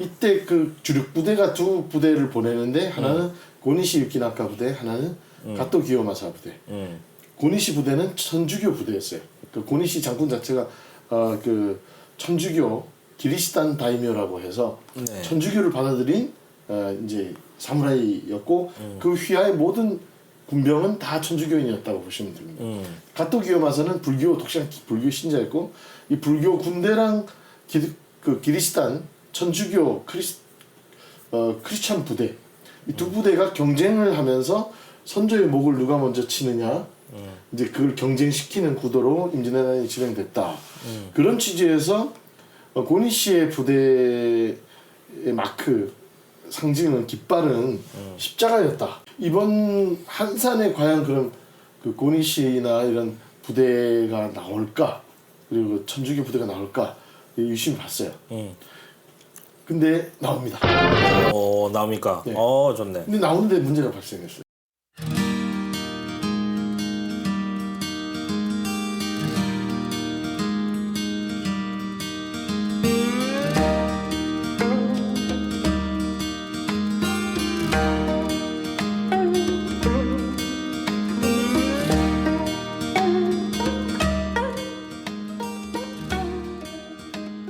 이때 그 주력 부대가 두 부대를 보내는데 하나는 고니시 유키나카 부대, 하나는 가토 기요마사 부대. 고니시 부대는 천주교 부대였어요. 그 고니시 장군 자체가 그 천주교 기리시탄 다이묘라고 해서 네. 천주교를 받아들인 이제 사무라이였고 그 휘하의 모든 군병은 다 천주교인이었다고 보시면 됩니다. 가토 기요마사는 불교 독실한 불교 신자였고 이 불교 군대랑 그 기리시탄 천주교 크리스찬 부대 이 두 부대가 경쟁을 하면서 선조의 목을 누가 먼저 치느냐 이제 그걸 경쟁시키는 구도로 임진왜란이 진행됐다. 그런 취지에서 고니시의 부대의 마크 상징은 깃발은 십자가였다. 이번 한산에 과연 그런 그 고니시나 이런 부대가 나올까 그리고 천주교 부대가 나올까 유심히 봤어요. 근데 나옵니다. 나옵니까? 네. 좋네. 근데 나오는데 문제가 발생했어요.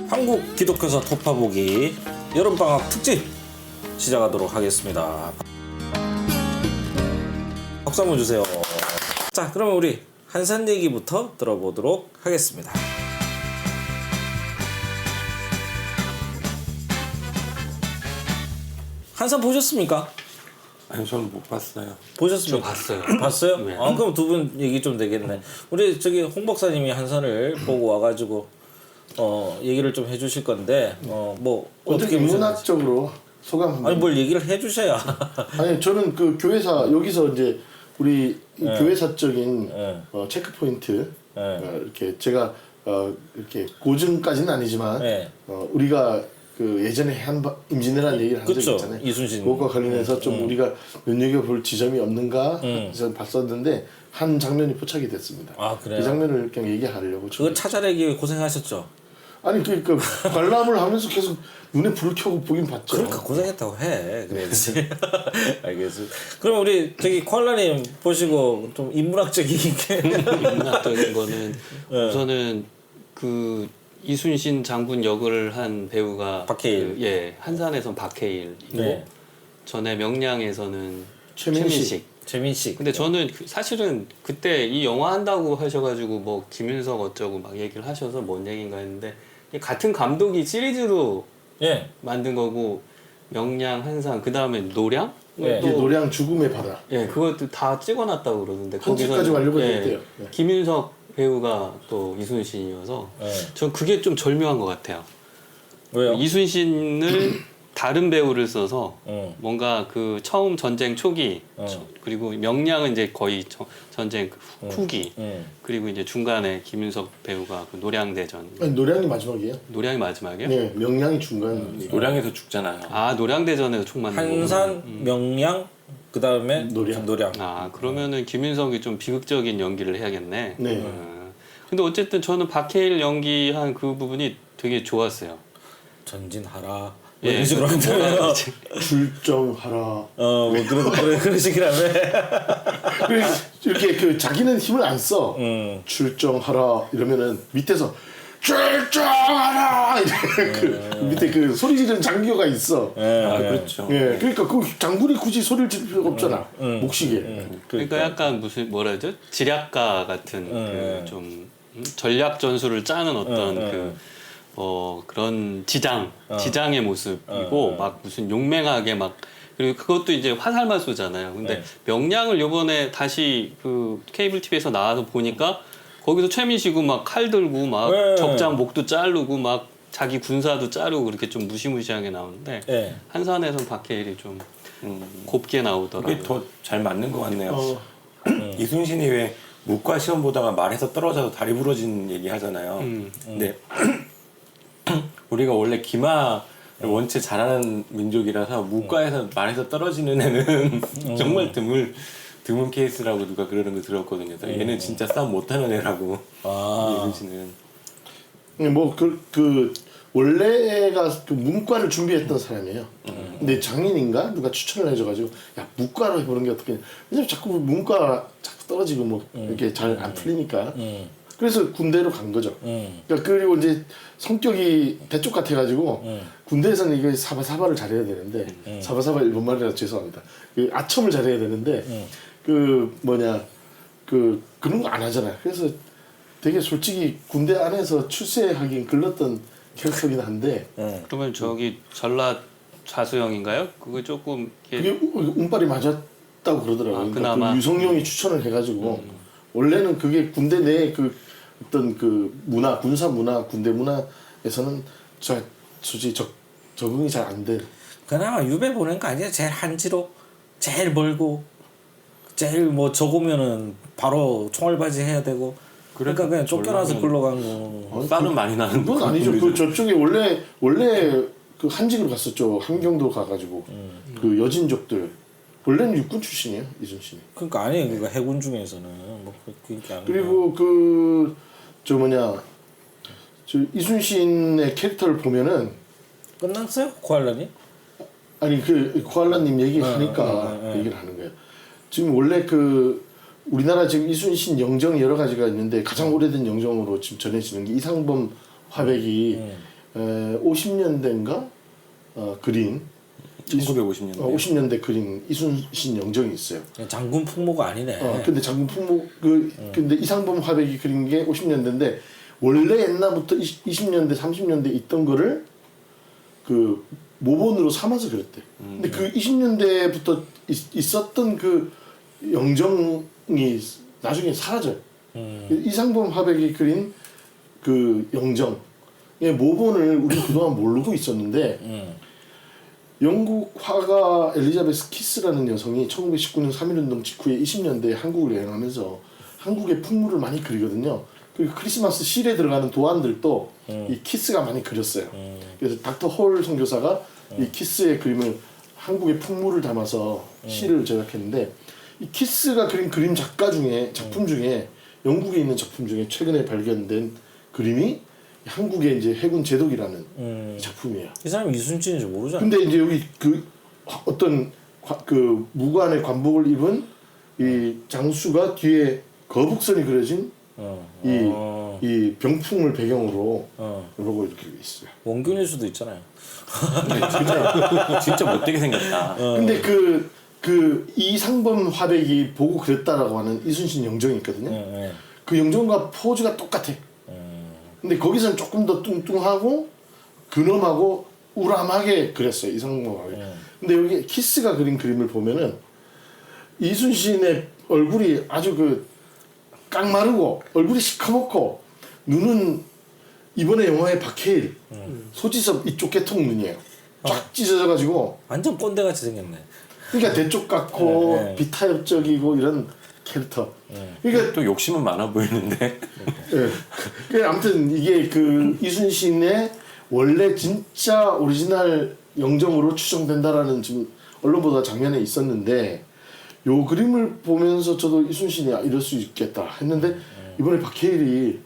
한국 기독교사 토파보기 여름방학 특집 시작하도록 하겠습니다. 박수 한번 주세요. 자, 그러면 우리 한산 얘기부터 들어보도록 하겠습니다. 한산 보셨습니까? 아니 저는 못 봤어요. 보셨습니까? 저 봤어요. 봤어요? 네. 그럼 두 분 얘기 좀 되겠네. 우리 저기 홍 박사님이 한산을 보고 와가지고 얘기를 좀 해주실 건데 뭐 어떻게 보셨는지. 문학적으로 소감 한번. 아니 뭘 얘기를 해주셔야. 아니 저는 그 교회사 여기서 이제 우리 이 교회사적인 네. 체크 포인트 네. 이렇게 제가 이렇게 고증까지는 아니지만 네. 우리가 그 예전에 한 임진왜란 얘기를 한 적이 그쵸. 있잖아요. 이순신. 그것과 관련해서 좀 우리가 눈여겨볼 지점이 없는가 해서 봤었는데 한 장면이 포착이 됐습니다. 아, 그래요? 그 장면을 그냥 얘기하려고. 그거 찾아내기 위해 고생하셨죠. 아니 그러니까 관람을 하면서 계속 눈에 불을 켜고 보긴 봤죠. 그러니까 고생했다고 해. 그래야지. 알겠습니다. 그럼 우리 저기 콜라님 보시고 좀 인문학적인 인문학적인 거는 우선은 그 이순신 장군 역을 한 배우가 박해일. 한산에선 박해일이고 네. 전에 명량에서는 최민식. 최민식. 재민씨. 근데 저는 사실은 그때 이 영화 한다고 하셔가지고 뭐 김윤석 어쩌고 막 얘기를 하셔서 뭔 얘기인가 했는데 같은 감독이 시리즈로 예. 만든 거고 명량, 한산, 그 다음에 노량? 예. 이게 노량 죽음의 바다. 예, 그것도 다 찍어놨다고 그러는데 편집까지 완료가 됐대요. 네. 김윤석 배우가 또 이순신이어서 예. 전 그게 좀 절묘한 것 같아요. 왜요? 이순신을 다른 배우를 써서 뭔가 그 처음 전쟁 초기 그리고 명량은 이제 거의 전쟁 후기 그리고 이제 중간에 김윤석 배우가 그 노량대전 아니, 노량이 마지막이에요. 노량이 마지막이에요? 네, 명량이 중간. 노량에서 죽잖아요. 아 노량대전에서 총 맞는 거구나. 한산, 명량, 그 다음에 노량. 아 그러면은 김윤석이 좀 비극적인 연기를 해야겠네. 네. 근데 어쨌든 저는 박해일 연기한 그 부분이 되게 좋았어요. 전진하라. 예, 이런 식으로 하잖아요. 출정하라. 뭐 그런 식이라며. 이렇게 그 자기는 힘을 안 써. 출정하라 이러면은 밑에서 출정하라 이렇게 그 밑에 그 소리 지르는 장교가 있어. 아 그렇죠. 예, 그러니까 그 장군이 굳이 소리를 지를 필요가 없잖아. 목시게. 그러니까 약간 무슨 뭐라 해야죠? 지략가 같은 그 좀 전략 전술을 짜는 어떤 그런 지장의 모습이고 막 무슨 용맹하게 막 그리고 그것도 이제 화살만 쏘잖아요. 근데 명량을 요번에 다시 그 케이블 TV에서 나와서 보니까 거기서 최민식이 막 칼 들고 막 적장 목도 자르고 막 자기 군사도 자르고 그렇게 좀 무시무시하게 나오는데 한산에선 박해일이 좀 곱게 나오더라고요. 그게 더 잘 맞는 것 같네요. 이순신이 왜 문과 시험 보다가 말에서 떨어져서 다리 부러진 얘기 하잖아요. 근데 우리가 원래 기마를 원체 잘하는 민족이라서 문과에서 말에서 떨어지는 애는 정말 드문 케이스라고 누가 그러는 거 들었거든요. 얘는 진짜 싸움 못하는 애라고. 이순신은. 뭐 그 원래가 그 문과를 준비했던 사람이에요. 근데 장인인가 누가 추천을 해줘가지고 야 문과로 해보는 게 어떻게? 왜냐면 자꾸 문과 자꾸 떨어지고 뭐 이렇게 잘 안 풀리니까. 그래서 군대로 간 거죠. 그러니까 그리고 이제 성격이 대쪽 같아가지고 군대에서는 이거 사바사바를 잘해야 되는데 사바사바 일본 말이라 죄송합니다. 그 아첨을 잘해야 되는데 그 뭐냐 그런 거 안 하잖아요. 그래서 되게 솔직히 군대 안에서 출세하긴 글렀던 캐릭터긴 한데 그러면 저기 전라 좌수형인가요? 그거 조금 그게 운빨이 맞았다고 그러더라고요. 그러니까 그나마. 그 유성룡이 추천을 해가지고 원래는 그게 군대 내 그 어떤 그 문화, 군사 문화, 군대 문화에서는 솔직히 적응이 잘 안 돼. 그나마 유배 보낸 거 아니야? 제일 한지로, 제일 멀고, 제일 뭐 적으면은 바로 총알바지 해야 되고. 그러니까 그냥 쫓겨나서 글로 간 거. 쌀은 많이 나는 그건 아니죠. 그 저쪽에 원래 그 한직으로 갔었죠. 함경도 가가지고 그 여진족들 원래는 육군 출신이에요, 이순신이. 그러니까 아니 그러니까 해군 중에서는 뭐 그게 아니고. 그리고 저 이순신의 캐릭터를 보면은 끝났어요? 코알라니? 아니 그 코알라님 얘기하니까 얘기를 하는 거예요. 지금 원래 그 우리나라 지금 이순신 영정이 여러 가지가 있는데 가장 오래된 영정으로 지금 전해지는 게 이상범 화백이 50년대인가 그린 1950년대. 50년대 그린 이순신 영정이 있어요. 장군 풍모가 아니네. 근데 장군 풍모 근데 이상범 화백이 그린 게 50년대인데 원래 옛날부터 20년대 30년대 있던 거를 그 모본으로 삼아서 그랬대. 근데 그 20년대부터 있었던 그 영정이 나중에 사라져요. 이상범 화백이 그린 그 영정의 모본을 우리 그동안 모르고 있었는데 영국 화가 엘리자베스 키스라는 여성이 1919년 3.1운동 직후에 20년대에 한국을 여행하면서 한국의 풍물을 많이 그리거든요. 그리고 크리스마스 실에 들어가는 도안들도 이 키스가 많이 그렸어요. 그래서 닥터 홀 선교사가 이 키스의 그림을 한국의 풍물을 담아서 시를 제작했는데 이 키스가 그린 그림 작품 중에 영국에 있는 작품 중에 최근에 발견된 그림이 한국의 이제 해군 제독이라는 작품이에요. 이 사람이 이순신인지 모르잖아. 근데 이제 여기 그 어떤 그 무관의 관복을 입은 이 장수가 뒤에 거북선이 그려진 이 병풍을 배경으로 이러고 이렇게 있어요. 원균일 수도 있잖아요. 진짜 못되게 생겼다. 근데 그 이상범 화백이 보고 그랬다라고 하는 이순신 영정이 있거든요. 그 영정과 포즈가 똑같아. 근데 거기서는 조금 더 뚱뚱하고 근엄하고 우람하게 그렸어요, 이상범 화백. 근데 여기 키스가 그린 그림을 보면은 이순신의 얼굴이 아주 그 깡마르고 얼굴이 시커멓고 눈은 이번에 영화의 박해일 소지섭 이쪽 계통 눈이에요. 쫙 찢어져가지고 완전 꼰대같이 생겼네. 그러니까 대쪽 같고 비타협적이고 이런 캐릭터. 그러니까 또 욕심은 많아 보이는데. 그 아무튼 이게 그 이순신의 원래 진짜 오리지널 영정으로 추정된다라는 지금 언론 보도가 작년에 있었는데 요 그림을 보면서 저도 이순신이 이럴 수 있겠다 했는데 이번에 박해일이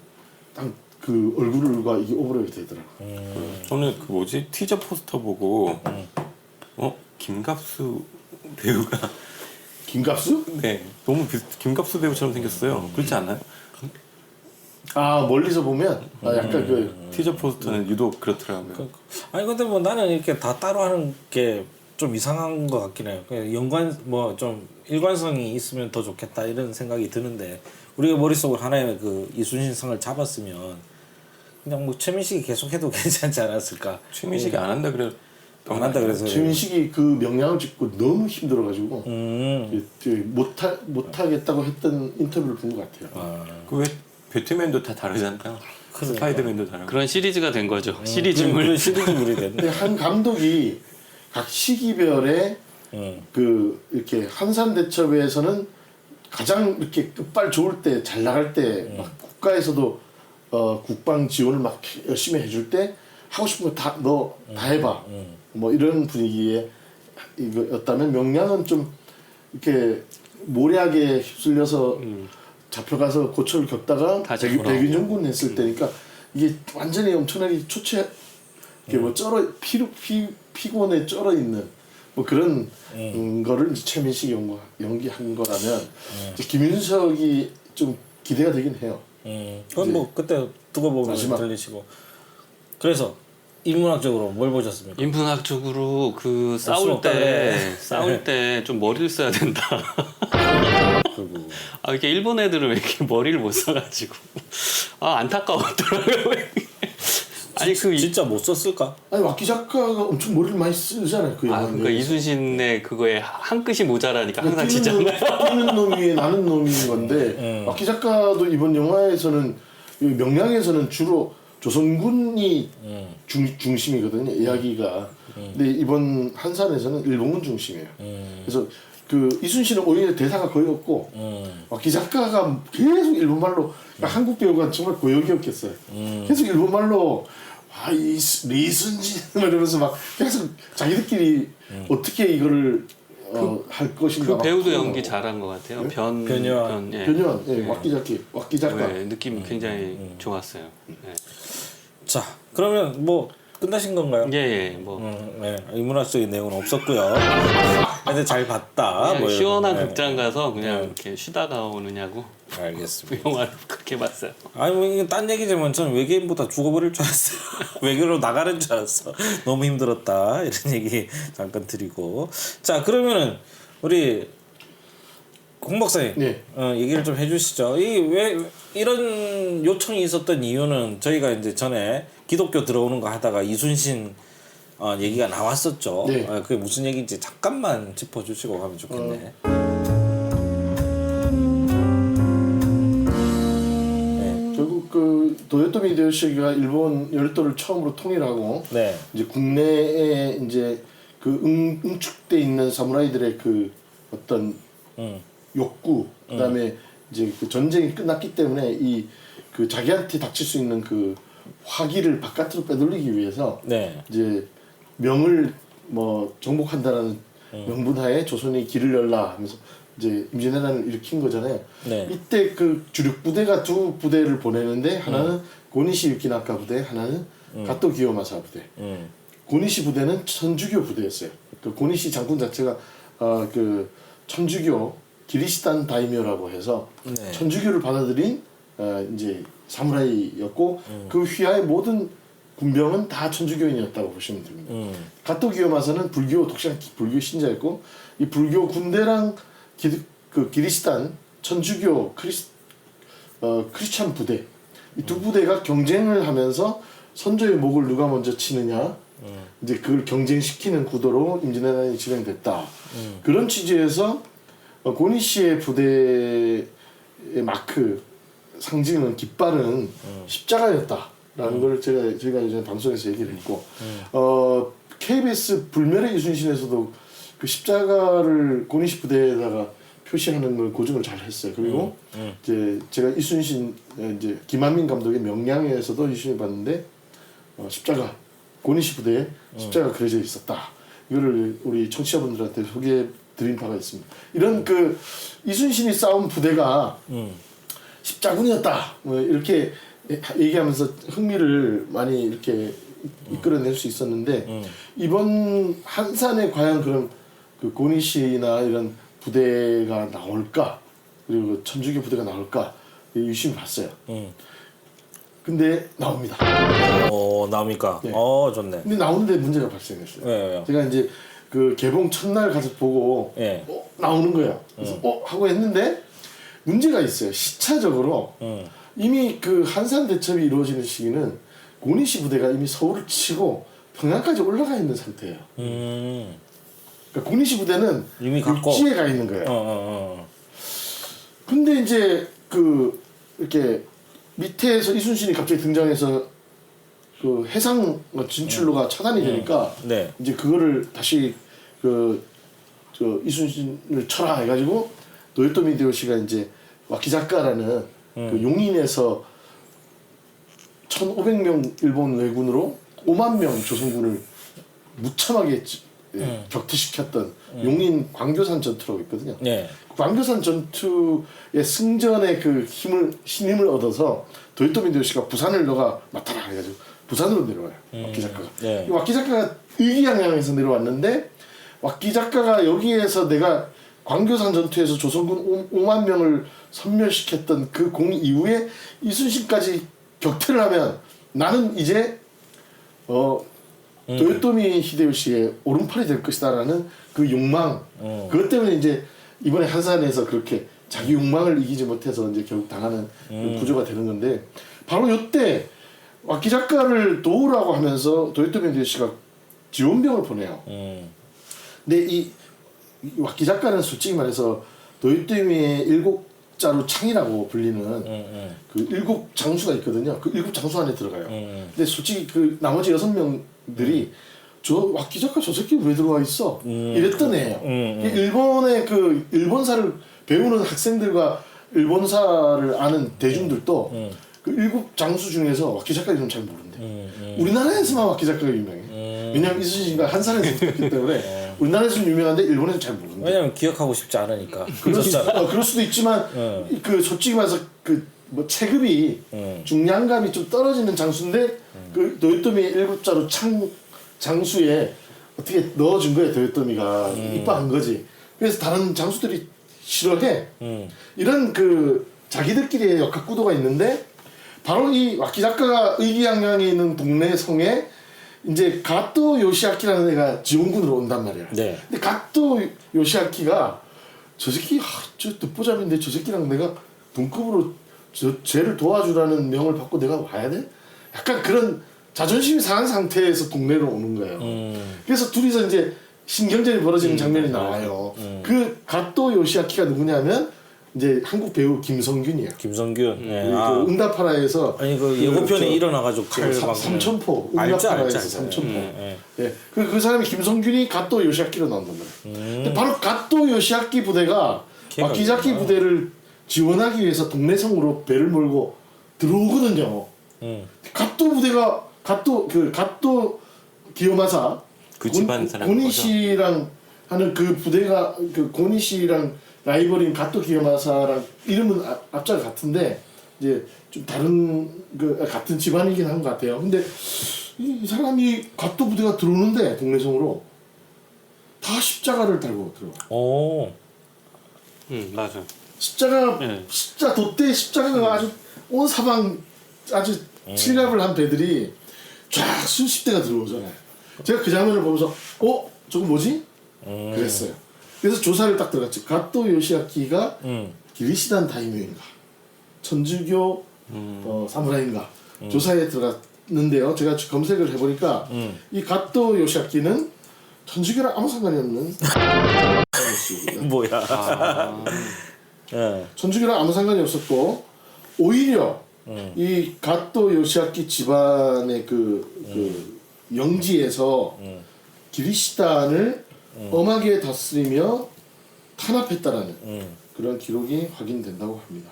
딱 그 얼굴과 이게 오버랩이 되더라고요. 저는 그 뭐지 티저 포스터 보고 김갑수 배우가 김갑수? 네 너무 김갑수 배우처럼 생겼어요. 그렇지 않나요? 아 멀리서 보면 약간 그 티저 포스터는 유독 그렇더라고요. 아니 근데 뭐 나는 이렇게 다 따로 하는 게 좀 이상한 것 같긴 해요. 그냥 연관 뭐 좀 일관성이 있으면 더 좋겠다 이런 생각이 드는데 우리가 머릿속으로 하나의 그 이순신상을 잡았으면 그냥 뭐 최민식이 계속해도 괜찮지 않았을까? 최민식이 안 한다 그래. 안 한다 그래서 최민식이 그 명량을 짓고 너무 힘들어가지고 못하겠다고 했던 인터뷰를 본 것 같아요. 그 왜 배트맨도 다 다르잖아요. 스파이더맨도 다르고. 그런 시리즈가 된 거죠. 시리즈물. 그런 시리즈물이 됐네. 근데 한 감독이 각 시기별에 그 이렇게 한산대첩에서는 가장 이렇게 끝발 좋을 때 잘 나갈 때 막 국가에서도 국방 지원을 막 열심히 해줄 때 하고 싶은 거 다 너 다 해봐 뭐 이런 분위기에 이거였다면 명량은 좀 이렇게 모략에 휩쓸려서 잡혀가서 고초를 겪다가 백윤정군 했을 때니까 이게 완전히 엄청나게 그게 뭐 피곤에 쩔어 있는 뭐 그런 거를 이제 최민식이 연기한 거라면 이제 김윤석이 좀 기대가 되긴 해요. 그건 뭐 그때 두고 보면 마지막. 들리시고. 그래서 인문학적으로 뭘 보셨습니까? 인문학적으로 그 수는 싸울 없다 그래. 때 좀 머리를 써야 된다. 그리고 아 이게 일본 애들은 왜 이렇게 머리를 못 써가지고 아 안타까웠더라고요. 아니 그 진짜 못 썼을까? 아니 왁기 작가가 엄청 머리를 많이 쓰잖아요. 그 영화. 그러니까 이순신의 그거에 한 끗이 모자라니까 항상 지잖아요. 뛰는 놈 위에 나는 놈인 건데 왁기 작가도 이번 영화에서는 이 명량에서는 주로 조선군이 중심이거든요. 이야기가. 근데 이번 한산에서는 일본군 중심이에요. 그래서 그 이순신은 오히려 대사가 거의 없고 왁기 작가가 계속 일본말로 그러니까 한국 배우가 정말 고역이었겠어요. 계속 일본말로 이 리순신 이러면서 막 계속 자기들끼리 어떻게 이거를 할 것인가. 그 배우도 막 연기 잘한 것 같아요. 변요한. 예. 변요한, 예, 왁기 작가. 네, 느낌 굉장히 좋았어요. 예. 자, 그러면 뭐 끝나신 건가요? 예, 뭐 네, 인문학적인 내용은 없었고요. 근데 잘 봤다. 그냥 뭐 시원한 이런. 극장 가서 그냥 이렇게 쉬다가 오느냐고 알겠습니다. 그 영화를 그렇게 봤어요. 아니 뭐 이게 딴 얘기지만 저는 외계인보다 죽어버릴 줄 알았어요. 외계로 나가는 줄 알았어. 너무 힘들었다 이런 얘기 잠깐 드리고. 자 그러면은 우리 홍 박사님, 네. 얘기를 좀 해주시죠. 이 왜 이런 요청이 있었던 이유는 저희가 이제 전에 기독교 들어오는 거 하다가 이순신 얘기가 나왔었죠. 네. 그게 무슨 얘기인지 잠깐만 짚어주시고 가면 좋겠네. 결국 그 도요토미 히데요시가 일본 열도를 처음으로 통일하고 네. 이제 국내에 이제 그 응축돼 있는 사무라이들의 그 어떤 욕구 그다음에 이제 그 전쟁이 끝났기 때문에 이 그 자기한테 닥칠 수 있는 그 화기를 바깥으로 빼돌리기 위해서 네. 이제 명을 뭐 정복한다라는 명분하에 조선이 길을 열라 하면서 이제 임진왜란을 일으킨 거잖아요. 네. 이때 그 주력 부대가 두 부대를 보내는데 하나는 고니시 유키나카 부대, 하나는 가토 기요마사 부대. 고니시 부대는 천주교 부대였어요. 그 고니시 장군 자체가 그 천주교 기리시탄 다이묘라고 해서 네. 천주교를 받아들인 이제 사무라이였고 그 휘하의 모든 군병은 다 천주교인이었다고 보시면 됩니다. 가토 기요마사는 불교 독실한 불교 신자였고 이 불교 군대랑 그 기리시탄 천주교 크리스찬 부대 이 두 부대가 경쟁을 하면서 선조의 목을 누가 먼저 치느냐 이제 그걸 경쟁시키는 구도로 임진왜란이 진행됐다. 그런 취지에서 고니시의 부대의 마크 상징은 깃발은 십자가였다라는 걸 저희가 이제 방송에서 얘기를 했고 KBS 불멸의 이순신에서도 그 십자가를 고니시 부대에다가 표시하는 걸 고증을 잘 했어요. 그리고 이제 제가 이순신 이제 김한민 감독의 명량에서도 이순신을 봤는데 십자가 고니시 부대에 십자가 그려져 있었다. 이거를 우리 청취자분들한테 소개해 드린 바가 있습니다. 이런 그 이순신이 싸운 부대가 십자군이었다. 뭐 이렇게 얘기하면서 흥미를 많이 이렇게 이끌어낼 수 있었는데 이번 한산에 과연 그런 그 고니시나 이런 부대가 나올까 그리고 천주교 부대가 나올까 유심히 봤어요. 근데 나옵니다. 나옵니까? 네. 좋네. 근데 나오는데 문제가 발생했어요. 왜요? 제가 이제 그 개봉 첫날 가서 보고 예. 나오는 거예요. 그래서 하고 했는데 문제가 있어요. 시차적으로 이미 그 한산 대첩이 이루어지는 시기는 고니시 부대가 이미 서울을 치고 평양까지 올라가 있는 상태예요. 그러니까 고니시 부대는 이미 갔고. 육지에 가 있는 거예요. 근데 이제 그 이렇게 밑에서 이순신이 갑자기 등장해서 그 해상 진출로가 차단이 되니까 네. 이제 그거를 다시 그 저 이순신을 쳐라 해가지고 도요토미 히데요시가 이제 와키자카라는 그 용인에서 1,500명 일본 왜군으로 5만 명 조선군을 무참하게 격퇴시켰던 용인 광교산 전투라고 있거든요. 네. 광교산 전투의 승전의 그 신임을 얻어서 도요토미 히데요시가 부산을 너가 맡아라 해가지고 부산으로 내려와요. 왁기 작가가. 네. 이 왁기 작가가 의기양양에서 내려왔는데 왁기 작가가 여기에서 내가 광교산 전투에서 조선군 5만 명을 섬멸시켰던 그 공 이후에 이순신까지 격퇴를 하면 나는 이제 도요토미 히데요시의 오른팔이 될 것이다라는 그 욕망 그것 때문에 이제 이번에 한산에서 그렇게 자기 욕망을 이기지 못해서 이제 결국 당하는 그 구조가 되는 건데 바로 이때 왁기 작가를 도우라고 하면서 도요토미 히데요시가 지원병을 보내요. 근데 이 왁기 작가는 솔직히 말해서 도요토미의 일곱 자루 창이라고 불리는 그 일곱 장수가 있거든요. 그 일곱 장수 안에 들어가요. 근데 솔직히 그 나머지 6명들이 저 왁기 작가 저 새끼 왜 들어와 있어? 이랬던 애예요. 일본의 그 일본사를 배우는 학생들과 일본사를 아는 대중들도 그 일곱 장수 중에서 왁기 작가 이름 잘 모른대. 우리나라에서만 왁기 작가가 유명해. 왜냐면 이순신과 한산에서 있기 때문에 우리나라에서는 유명한데 일본에서는 잘 모른대. 왜냐면 기억하고 싶지 않으니까. 그럴 수도 있지만 그 솔직히 말해서 그 뭐 체급이 중량감이 좀 떨어지는 장수인데 그 도요토미의 일곱자루 장수에 어떻게 넣어준 거예요. 도요토미가 이뻐한 거지. 그래서 다른 장수들이 싫어해. 이런 그 자기들끼리의 역학구도가 있는데 바로 이 왁기 작가가 의기양양에 있는 동네 성에 이제 가토 요시아키라는 애가 지원군으로 온단 말이야. 네. 근데 가토 요시아키가 저 새끼 저 듣보잡인데 저 새끼랑 내가 동급으로 쟤를 도와주라는 명을 받고 내가 와야 돼? 약간 그런 자존심이 상한 상태에서 동네로 오는 거예요. 그래서 둘이서 이제 신경전이 벌어지는 장면이 나와요. 그 가토 요시아키가 누구냐면 이제 한국 배우 김성균이에요. 김성균. 예. 그 응답하라에서 아니 그 예고편에 일어나가지고 삼천포 알죠, 응답하라에서 알죠. 삼천포. 예. 그 사람이 김성균이 가토 요시아키로 나온단 말이에요. 근데 바로 가토 요시아키 부대가 왁기자키 부대를 지원하기 위해서 동네성으로 배를 몰고 들어오거든요. 가토 부대가 가토 기요마사 그 집안 사람 고니시랑 하는 그 부대가 그 고니시랑 라이벌인 가토 기요마사랑 이름은 앞자가 같은데 이제 좀 다른 그 같은 집안이긴 한 것 같아요. 근데 이 사람이 가토 부대가 들어오는데 동네성으로 다 십자가를 달고 들어와. 오. 맞아. 십자가 네. 돛대 십자가가 아주 온 사방 아주 칠갑을 한 배들이 쫙 수십 대가 들어오잖아요. 제가 그 장면을 보면서 저거 뭐지? 그랬어요. 그래서 조사를 딱 들어갔지. 가토 요시아키가 기리시단 다이묘인가 천주교 사무라이인가 조사에 들어갔는데요. 제가 검색을 해보니까 이 가토 요시아키는 천주교랑 아무 상관이 없는 뭐야? 예. 천주교랑 아무 상관이 없었고 오히려 이 가토 요시아키 집안의 그 영지에서 기리시단을 엄하게 다스리며 탄압했다라는 그런 기록이 확인된다고 합니다.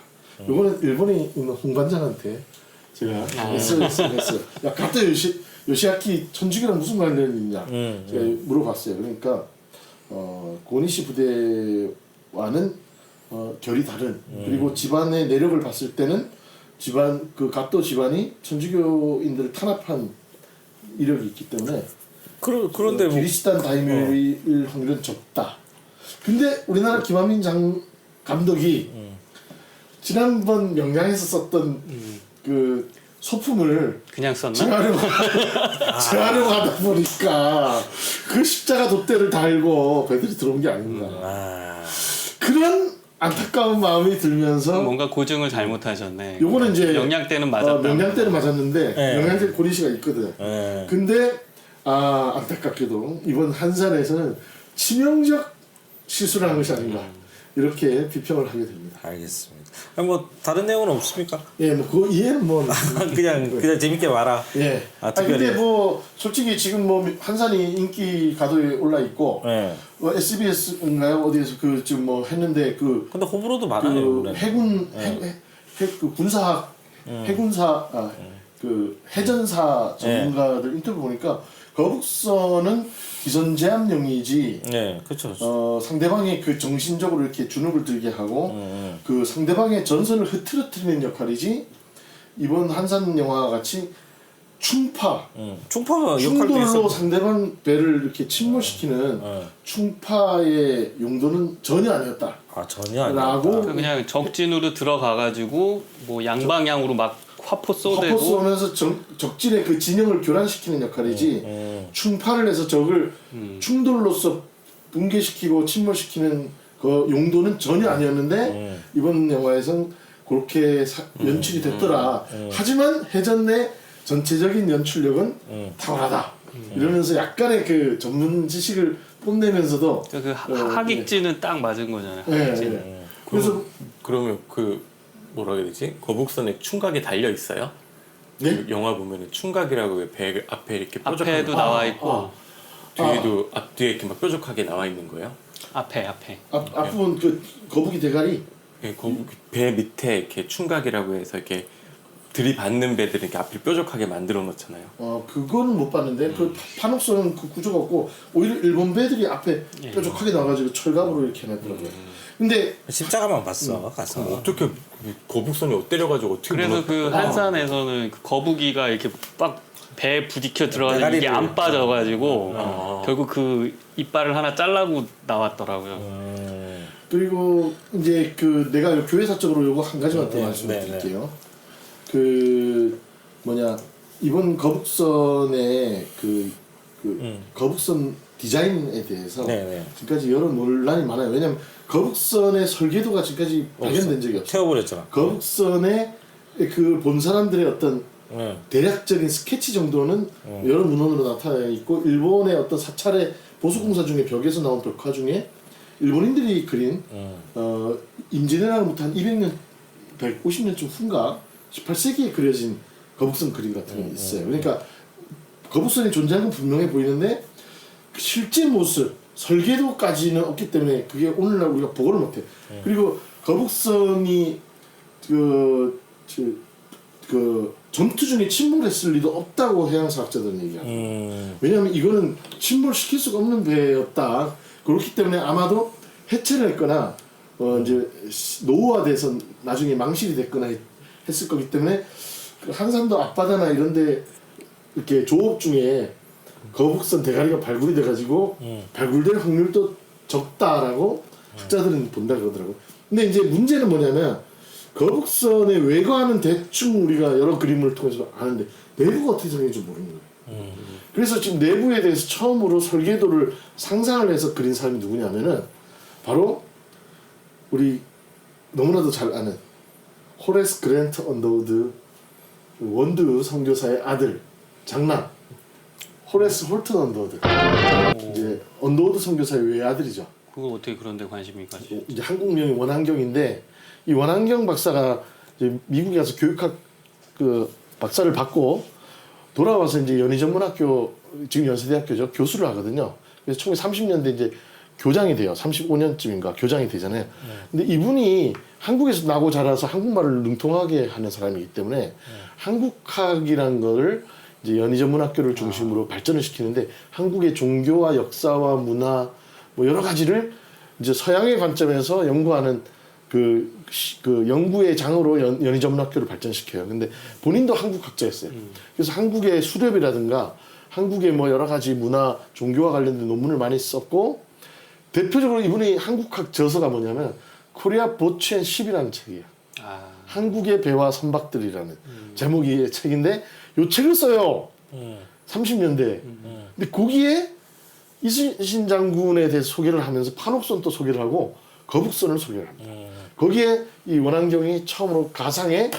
요거는 일본에 있는 홍관장한테 제가 했어요. 야 가토 요시아키 천주교랑 무슨 관련이 있냐 제가 물어봤어요. 그러니까 고니시 부대와는 결이 다른 그리고 집안의 내력을 봤을 때는 집안 그 가토 집안이 천주교인들을 탄압한 이력이 있기 때문에 그런데 뭐 기리시단 다이묘일 확률은 적다. 근데 우리나라 김한민 감독이 지난번 명량에서 썼던 그 소품을 그냥 썼나? 재활용하다 보니까 그 십자가 돛대를 달고 배들이 들어온 게 아닌가. 그런 안타까운 마음이 들면서 뭔가 고증을 잘못하셨네. 요거는 이제 영양 때는 맞았다. 명량 때는 맞았는데 명량 때 고리시가 있거든. 근데 안타깝게도 이번 한산에서는 치명적 실수를 한 것이 아닌가 이렇게 비평을 하게 됩니다. 알겠습니다. 뭐 다른 내용은 없습니까? 예, 뭐 그 이해는 뭐 그냥 재밌게 봐라. 예. 근데 뭐 솔직히 지금 뭐 한산이 인기 가도에 올라 있고 예. SBS인가요 어디에서 그 지금 뭐 했는데 그 근데 호불호도 많아요. 그 해군 그 군사학 해군사 그 해전사 전문가들 인터뷰 보니까 거북선은 기선 제압용이지. 네, 그렇죠. 상대방의 그 정신적으로 이렇게 주눅을 들게 하고 그 상대방의 전선을 흐트러뜨리는 역할이지. 이번 한산 영화 같이 충파, 충파가 역할도 충돌로 있어. 상대방 배를 이렇게 침몰시키는 충파의 용도는 전혀 아니었다. 아 전혀 아니야. 라고 그냥 적진으로 들어가가지고 뭐 양방향으로 막 화포 화포 쏘대고 쏘면서 적진의 그 진영을 교란시키는 역할이지 충파를 해서 적을 충돌로서 붕괴시키고 침몰시키는 그 용도는 전혀 아니었는데 이번 영화에선 그렇게 연출이 됐더라. 하지만 해전 내 전체적인 연출력은 탁월하다. 이러면서 약간의 그 전문 지식을 뽐내면서도 그 하객진은 딱 맞은 거잖아요. 네, 하객진. 네. 그래서 그러면 그 뭐라 해야 되지? 거북선에 충각이 달려 있어요? 네? 그 영화 보면은 충각이라고 왜 배 앞에 이렇게 뾰족하게 앞에도 나와 있고 뒤에도 앞뒤에 이렇게 막 뾰족하게 나와 있는 거예요? 앞에 앞부분 그 거북이 대가리 예, 거북이 배 밑에 이렇게 충각이라고 해서 이렇게 들이받는 배들 이렇게 앞을 뾰족하게 만들어 놓잖아요. 그거는 못 봤는데 그 판옥선은 그 구조가 없고 오히려 일본 배들이 앞에 뾰족하게 나와가지고 철갑으로 이렇게 해놨더라고요. 근데 십자가만 봤어. 가서. 어떻게 거북선이 때려가지고 어떻게 그래서 그 한산에서는 그 거북이가 이렇게 빡 배에 부딪혀 들어가서 이게 안 빠져가지고 결국 그 이빨을 하나 잘라고 나왔더라고요. 그리고 이제 그 내가 교회사적으로 요거 한 가지만 더 말씀을 드릴게요. 그 뭐냐 이번 거북선의 그 거북선 디자인에 대해서 지금까지 여러 논란이 많아요. 왜냐면 거북선의 설계도가 지금까지 발견된 적이 없어요. 태워버렸잖아. 거북선의 그 본 사람들의 어떤 대략적인 스케치 정도는 여러 문헌으로 나타나 있고 일본의 어떤 사찰의 보수공사 중에 벽에서 나온 벽화 중에 일본인들이 그린 임진왜란부터 한 200년, 150년쯤 후인가 18세기에 그려진 거북선 그림 같은 게 있어요. 그러니까 거북선이 존재하는 건 분명해 보이는데 실제 모습, 설계도까지는 없기 때문에 그게 오늘날 우리가 보고를 못해. 그리고 거북선이 그 전투 중에 침몰했을 리도 없다고 해양사학자들은 얘기합니다. 왜냐하면 이거는 침몰시킬 수가 없는 배였다. 그렇기 때문에 아마도 해체를 했거나 이제 노후화돼서 나중에 망실이 됐거나 했을 거기 때문에 그 한산도 앞바다나 이런데 이렇게 조업 중에 거북선 대가리가 발굴이 돼가지고 발굴될 확률도 적다라고 학자들은 본다 그러더라고. 근데 이제 문제는 뭐냐면 거북선의 외관은 대충 우리가 여러 그림을 통해서 아는데 내부가 어떻게 생긴지 모르는 거예요. 그래서 지금 내부에 대해서 처음으로 설계도를 상상을 해서 그린 사람이 누구냐면은 바로 우리 너무나도 잘 아는 호레스 그랜트 언더우드 원두 선교사의 아들 장남 호레스 홀튼 언더우드 이제 언더우드 선교사의 외아들이죠. 그거 어떻게 그런데 관심이 가지? 이제 한국명이 원한경인데 이 원한경 박사가 이제 미국에 가서 교육학 그 박사를 받고 돌아와서 이제 연희전문학교 지금 연세대학교죠 교수를 하거든요. 그래서 1930년대 이제 교장이 돼요. 35년쯤인가 교장이 되잖아요. 근데 이분이 한국에서 나고 자라서 한국말을 능통하게 하는 사람이기 때문에 한국학이라는 거를 이제 연희전문학교를 중심으로 발전을 시키는데 한국의 종교와 역사와 문화 뭐 여러 가지를 이제 서양의 관점에서 연구하는 그 연구의 장으로 연희전문학교를 발전시켜요. 근데 본인도 한국학자였어요. 그래서 한국의 수렵이라든가 한국의 뭐 여러 가지 문화, 종교와 관련된 논문을 많이 썼고 대표적으로 이분이 한국학 저서가 뭐냐면 코리아 보츠 앤 십이라는 책이에요. 한국의 배와 선박들이라는 제목의 책인데 이 책을 써요. 30년대. 근데 거기에 이순신 장군에 대해서 소개를 하면서 판옥선도 소개를 하고 거북선을 소개를 합니다. 거기에 이 원한경이 처음으로 가상의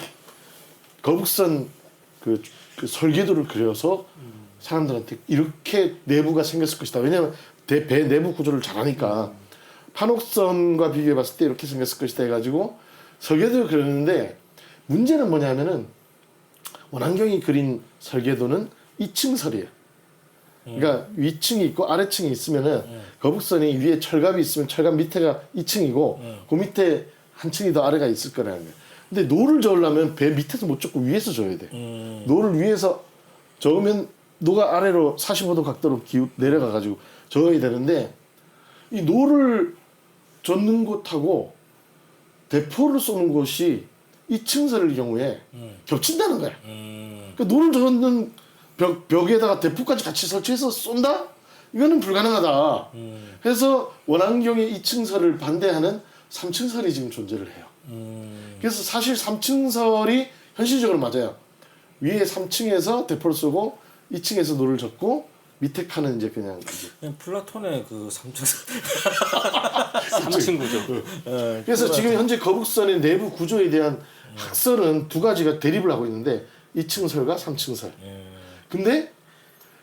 거북선 그 설계도를 그려서 사람들한테 이렇게 내부가 생겼을 것이다. 왜냐하면 배 내부 구조를 잘 아니까 판옥선과 비교해 봤을 때 이렇게 생겼을 것이다 해가지고 설계도를 그렸는데 문제는 뭐냐면은 원한경이 그린 설계도는 2층설이에요. 그러니까 위층이 있고 아래층이 있으면은 거북선이 위에 철갑이 있으면 철갑 밑에가 2층이고 그 밑에 한 층이 더 아래가 있을 거라는 거예요. 근데 노를 저으려면 배 밑에서 못 젓고 위에서 저어야 돼. 노를 위에서 저으면 노가 아래로 45도 각도로 내려가 가지고 저어야 되는데 이 노를 젓는 곳하고 대포를 쏘는 곳이 2층설의 경우에 겹친다는 거야. 그러니까 노를 젓는 벽에다가 대포까지 같이 설치해서 쏜다? 이거는 불가능하다. 해서 원안경의 2층설을 반대하는 3층설이 지금 존재를 해요. 그래서 사실 3층설이 현실적으로 맞아요. 위에 3층에서 대포를 쏘고 2층에서 노를 젓고 밑에 칸은 이제 그냥 플라톤의 그 3층 3층 구조. 그래서 지금 현재 거북선의 내부 구조에 대한 학설은 두 가지가 대립을 하고 있는데 2층설과 3층설. 근데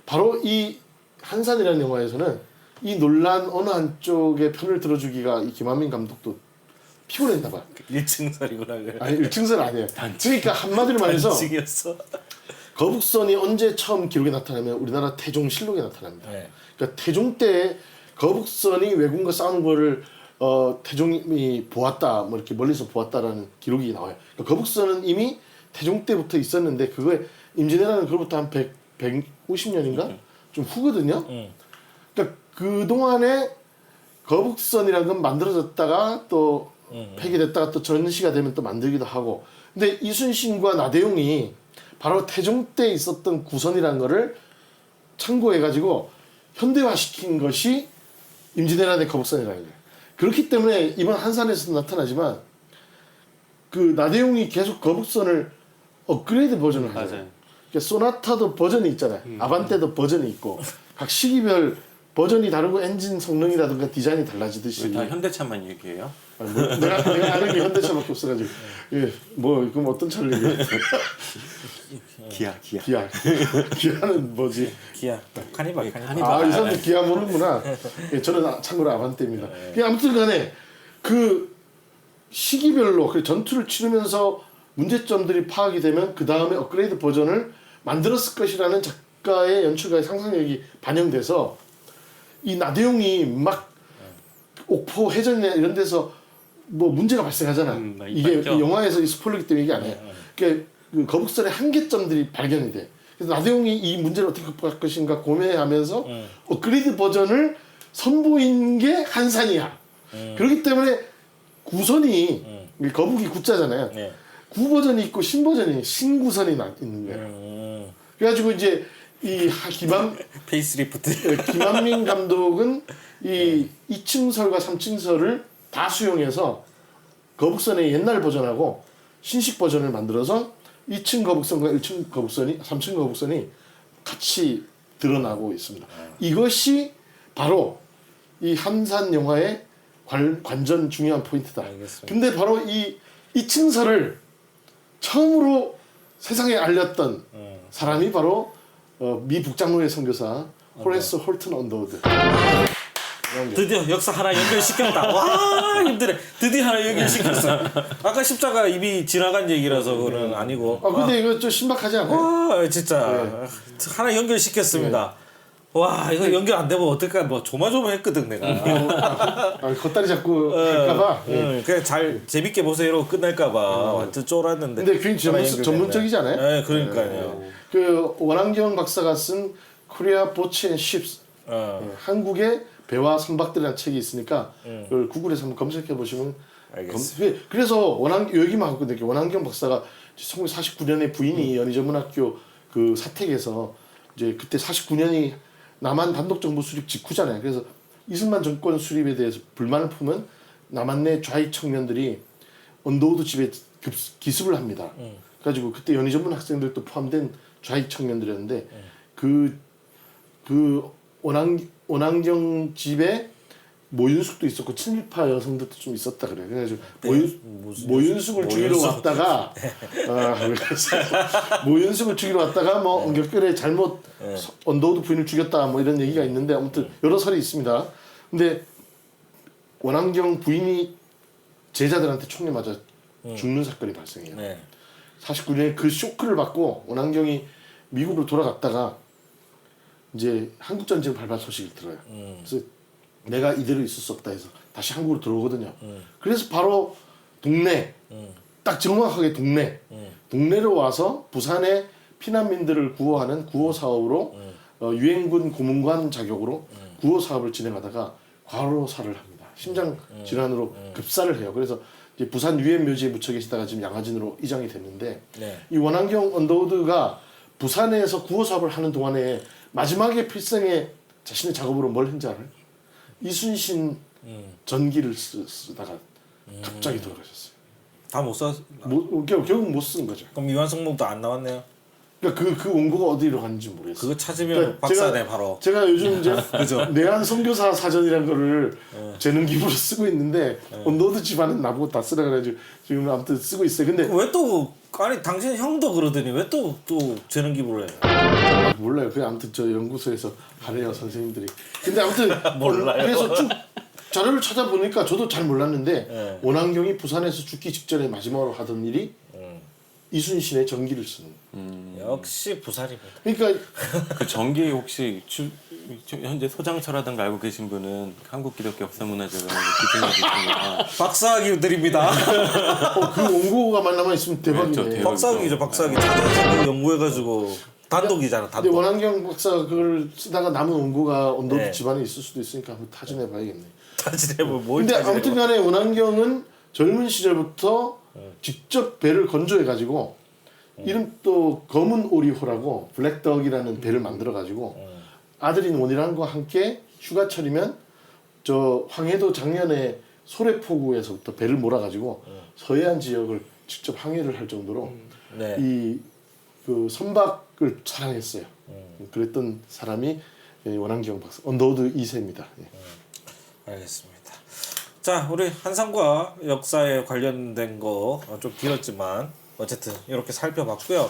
바로 이 한산이라는 영화에서는 이 논란 어느 한쪽의 편을 들어주기가 이 김한민 감독도 피곤했나 봐. 1층설이구나. 그래. 아니 1층설 아니에요. 그러니까 한마디로 말해서 단층이었어. 거북선이 언제 처음 기록에 나타나면 우리나라 태종실록에 나타납니다. 네. 그러니까 태종 때 거북선이 왜군과 싸우는 거를 태종이 보았다, 뭐 이렇게 멀리서 보았다라는 기록이 나와요. 그러니까 거북선은 이미 태종 때부터 있었는데 그거에 임진왜란은 그로부터 한 150년인가 좀 후거든요. 그러니까 그 동안에 거북선이라는 건 만들어졌다가 또 폐기됐다가 또 전시가 되면 또 만들기도 하고. 근데 이순신과 나대용이 바로 태종 때 있었던 구선이라는 거를 참고해가지고 현대화시킨 것이 임진왜란의 거북선이라는 거예요. 그렇기 때문에 이번 한산에서도 나타나지만 그 나대용이 계속 거북선을 업그레이드 버전을 하잖아요. 맞아요. 그러니까 소나타도 버전이 있잖아요. 아반떼도 버전이 있고 각 시기별 버전이 다르고 엔진 성능이라든가 디자인이 달라지듯이. 다 현대차만 얘기해요? 아니, 뭐, 내가 아는 게 현대차밖에 없어가지고. 예, 뭐 그럼 어떤 차를 얘기해? 기아. 기아는 뭐지? 기아. 카니발. 아, 이 사람들 기아 모르는구나. 예, 저는 참고로 아반떼입니다. 아무튼간에 그 시기별로 그 전투를 치르면서 문제점들이 파악이 되면 그 다음에 업그레이드 버전을 만들었을 것이라는 작가의 연출가의 상상력이 반영돼서 이 나대용이 막 옥포 해전이나 이런 데서 뭐 문제가 발생하잖아. 이게 있죠. 영화에서 이 스포일러기 때문에 이게 아니에요. 그러니까 그 거북선의 한계점들이 발견이 돼. 그래서 나대용이 이 문제를 어떻게 극복할 것인가 고민하면서 업그레이드 버전을 선보인 게 한산이야. 그렇기 때문에 구선이 거북이 구자잖아요. 네. 구 버전이 있고 신 버전이 신구선이 있는 거예요. 그래가지고 이제 이 페이스리프트. 김한민 감독은 이 2층설과 3층설을 다 수용해서 거북선의 옛날 버전하고 신식 버전을 만들어서 2층 거북선과 1층 거북선이 3층 거북선이 같이 드러나고 있습니다. 이것이 바로 이 한산 영화의 관전 중요한 포인트다. 알겠습니다. 근데 바로 이 2층설을 처음으로 세상에 알렸던 사람이 바로 미 북장로의 선교사 호레스 홀튼 언더우드. 드디어 역사 하나 연결시켰다. 와 힘드네. 드디어 하나 연결시켰어. 아까 십자가 이미 지나간 얘기라서 그건 아니고. 아 근데 이거 좀 신박하지 않아요? 와 진짜 하나 연결시켰습니다. 와 이거 연결 안 되면 어떨까 뭐 조마조마했거든 내가. 겉다리 잡고 할까봐. 그냥 잘 재밌게 보세요로 끝날까봐 완전 쫄았는데. 근데 굉장히 전문적이잖아요. 네 그러니까요. 그 원한경 박사가 쓴 코리아 보치 앤 쉽스 한국의 배와 선박들이라는 책이 있으니까 그걸 구글에서 한번 검색해 보시면. 그래서 여기만 하고 있는데 원한경 박사가 1949년에 부인이 연희전문학교 그 사택에서 이제 그때 49년이 남한 단독 정부 수립 직후잖아요. 그래서 이승만 정권 수립에 대해서 불만을 품은 남한 내 좌익 청년들이 언더우드 집에 기습을 합니다. 그래가지고 그때 연희전문 학생들도 포함된 좌익 청년들이었는데 그 원한경 집에 모윤숙도 있었고 친일파 여성들도 좀 있었다 그래요. 그래가지고 모윤숙을 죽이러 왔다가 모윤숙을 죽이러 왔다가 뭐 엉겹결에 잘못 언더우드 부인을 죽였다 뭐 이런 얘기가 있는데 아무튼 여러 설이 있습니다. 근데 원한경 부인이 제자들한테 총에 맞아 죽는 사건이 발생해요. 네. 49년에 그 쇼크를 받고 원한경이 미국으로 돌아갔다가 이제 한국 전쟁 발발 소식을 들어요. 그래서 내가 이대로 있을 수 없다 해서 다시 한국으로 들어오거든요. 그래서 바로 동네, 딱 정확하게 동네로 와서 부산의 피난민들을 구호하는 구호 사업으로 유엔군 고문관 자격으로 구호 사업을 진행하다가 과로사를 합니다. 심장 질환으로 급사를 해요. 그래서 이제 부산 유엔 묘지에 묻혀 계시다가 지금 양화진으로 이장이 됐는데 네. 이 원한경 언더우드가 부산에서 구호 사업을 하는 동안에 마지막에 필생에 자신의 작업으로 뭘 했는지 알아요? 이순신 전기를 쓰다가 갑자기 돌아가셨어요. 다 못 써. 결국 못 쓴 거죠. 그럼 유한성목도 안 나왔네요. 그러니까 그 원고가 어디로 갔는지 모르겠어요. 그거 찾으면 그러니까 박사네 바로. 제가 요즘 이제 그죠? 내한 선교사 사전이라는 거를 재능 기부로 쓰고 있는데 너도 집안은 나보고 다 쓰라 그래가지고 지금 아무튼 쓰고 있어요. 근데 왜 또 아니 당신 형도 그러더니 왜 또 재능 기부를 해? 몰라요. 그냥 아무튼 저 연구소에서 하래요 선생님들이. 근데 아무튼 몰라요. 그래서 쭉 자료를 찾아보니까 저도 잘 몰랐는데 원한경이 부산에서 죽기 직전에 마지막으로 하던 일이 이순신의 전기를 쓰는. 역시 부산입니다. 그러니까 그 전기 혹시 현재 소장처라든가 알고 계신 분은 한국 기독교 역사문화재가 기증해 주시면 박사학위 드립니다. 그 원고가만 남아 있으면 대박이네. 대박. 박사학위죠, 박사학위. 찾아서 그 연구해가지고 단독이잖아, 근데 단독. 원한경 박사 그걸 쓰다가 남은 원고가 언더도 네. 집안에 있을 수도 있으니까 한번 타진해 봐야겠네. 타진해보 뭘 근데 타진해보. 아무튼간에 원한경은 젊은 시절부터 직접 배를 건조해 가지고 이름 또 검은 오리호라고 블랙덕이라는 배를 만들어 가지고 아들인 원희랑과 함께 휴가철이면 저 황해도 작년에 소래포구에서부터 배를 몰아 가지고 서해안 지역을 직접 항해를 할 정도로 네. 이 그 선박을 사랑했어요. 그랬던 사람이 원한경 박사 언더우드 2세입니다. 알겠습니다. 자, 우리 한상과 역사에 관련된 거 좀 길었지만 어쨌든 이렇게 살펴봤고요.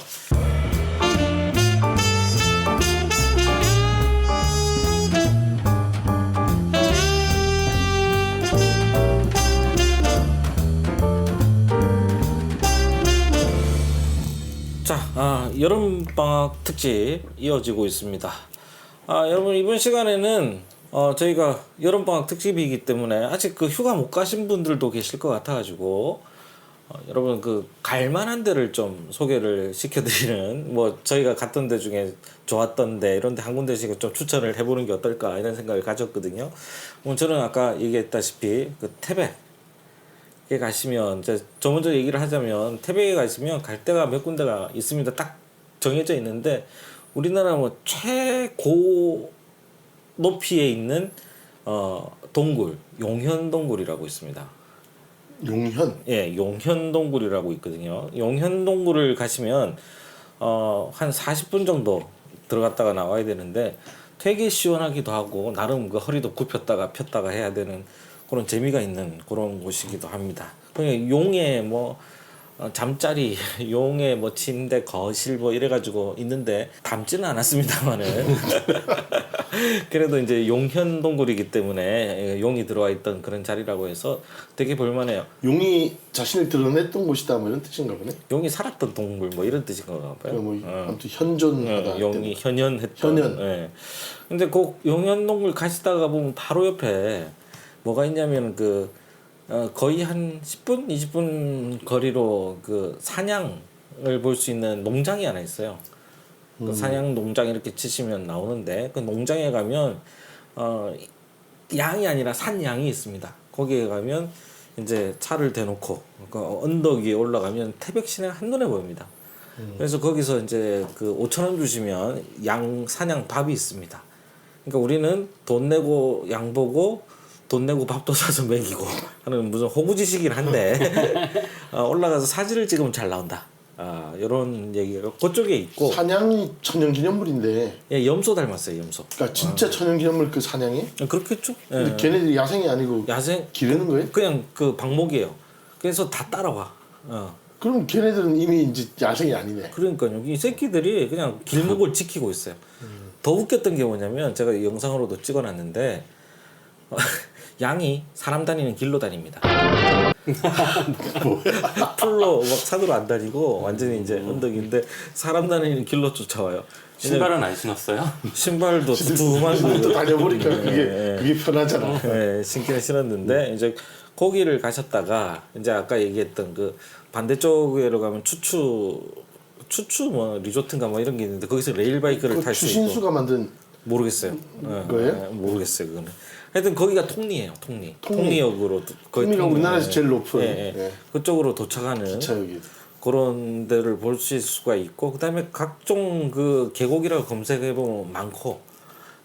자, 여름방학 특집 이어지고 있습니다. 여러분 이번 시간에는 저희가 여름방학 특집이기 때문에 아직 그 휴가 못 가신 분들도 계실 것 같아가지고 여러분 그 갈만한 데를 좀 소개를 시켜드리는 뭐 저희가 갔던 데 중에 좋았던 데 이런 데 한 군데씩 좀 추천을 해보는 게 어떨까 이런 생각을 가졌거든요. 저는 아까 얘기했다시피 그 태백에 가시면 저 먼저 얘기를 하자면 태백에 가시면 갈 데가 몇 군데가 있습니다. 딱 정해져 있는데 우리나라 뭐 최고 높이에 있는 동굴 용현동굴이라고 있습니다. 용현. 예, 용현동굴이라고 있거든요. 용현동굴을 가시면 한 40분 정도 들어갔다가 나와야 되는데 되게 시원하기도 하고 나름 그 허리도 굽혔다가 폈다가 해야 되는 그런 재미가 있는 그런 곳이기도 합니다. 그냥 용의 뭐 잠자리, 용의 뭐 침대, 거실 뭐 이래가지고 있는데 담지는 않았습니다만은 그래도 이제 용현동굴이기 때문에 용이 들어와 있던 그런 자리라고 해서 되게 볼만해요. 용이 자신을 드러냈던 곳이다 뭐 이런 뜻인가 보네. 용이 살았던 동굴 뭐 이런 뜻인가 봐요. 뭐 아무튼 현존하다. 용이 현현했던. 현현. 예. 근데 그 용현동굴 가시다가 보면 바로 옆에 뭐가 있냐면 그 거의 한 10분, 20분 거리로 그 사냥을 볼 수 있는 농장이 하나 있어요. 그 사냥 농장 이렇게 치시면 나오는데 그 농장에 가면 양이 아니라 산양이 있습니다. 거기에 가면 이제 차를 대놓고 그 언덕 위에 올라가면 태백 시내가 한눈에 보입니다. 그래서 거기서 이제 그 5,000원 주시면 양 사냥 밥이 있습니다. 그러니까 우리는 돈 내고 양 보고 돈 내고 밥도 사서 먹이고 하는 무슨 호구지식이긴 한데 올라가서 사진을 찍으면 잘 나온다. 이런 얘기가 그쪽에 있고. 사냥이 천연기념물인데. 예, 염소 닮았어요, 염소. 그러니까 진짜 천연기념물 그 사냥이? 그렇겠죠. 근데 예. 걔네들이 야생이 아니고 야생 기르는 거예요? 그냥 그 방목이에요. 그래서 다 따라와. 그럼 걔네들은 이미 이제 야생이 아니네. 그러니까요. 이 새끼들이 그냥 길목을 지키고 있어요. 더 웃겼던 게 뭐냐면 제가 영상으로도 찍어놨는데 양이 사람 다니는 길로 다닙니다. 풀로 막 산으로 안 다니고 완전히 이제 언덕인데 사람 다니는 길로 쫓아와요. 신발은 안 신었어요? 신발도 두툼한 또 다녀보니까 예, 그게 편하잖아. 네, 신기는 신었는데 이제 거기를 가셨다가 이제 아까 얘기했던 그 반대쪽으로 가면 추추 뭐 리조트인가 뭐 이런 게 있는데 거기서 레일바이크를 탈 수 있고 추신수가 만든 모르겠어요. 거예요? 모르겠어요 그거는. 하여튼 거기가 통리예요. 통리역으로 거의 통리가 통리. 우리나라에서 제일 높은 예. 그쪽으로 도착하는 기차역이. 그런 데를 보실 수가 있고 그다음에 각종 그 계곡이라고 검색해 보면 많고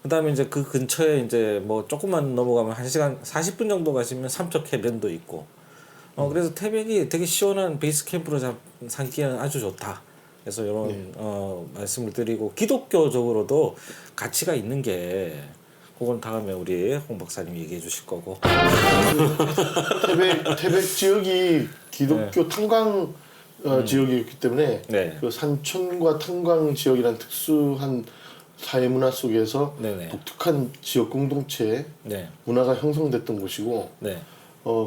그다음에 이제 그 근처에 이제 뭐 조금만 넘어가면 1시간 40분 정도 가시면 삼척 해변도 있고 그래서 태백이 되게 시원한 베이스 캠프로 삼기에는 아주 좋다. 그래서 이런 말씀을 드리고 기독교적으로도 가치가 있는 게 그건 다음에 우리 홍 박사님 얘기해 주실 거고 태백 지역이 기독교 탄광 지역이었기 때문에 네. 그 산촌과 탄광 지역이라는 특수한 사회 문화 속에서 네네. 독특한 지역 공동체 네. 문화가 형성됐던 곳이고 네.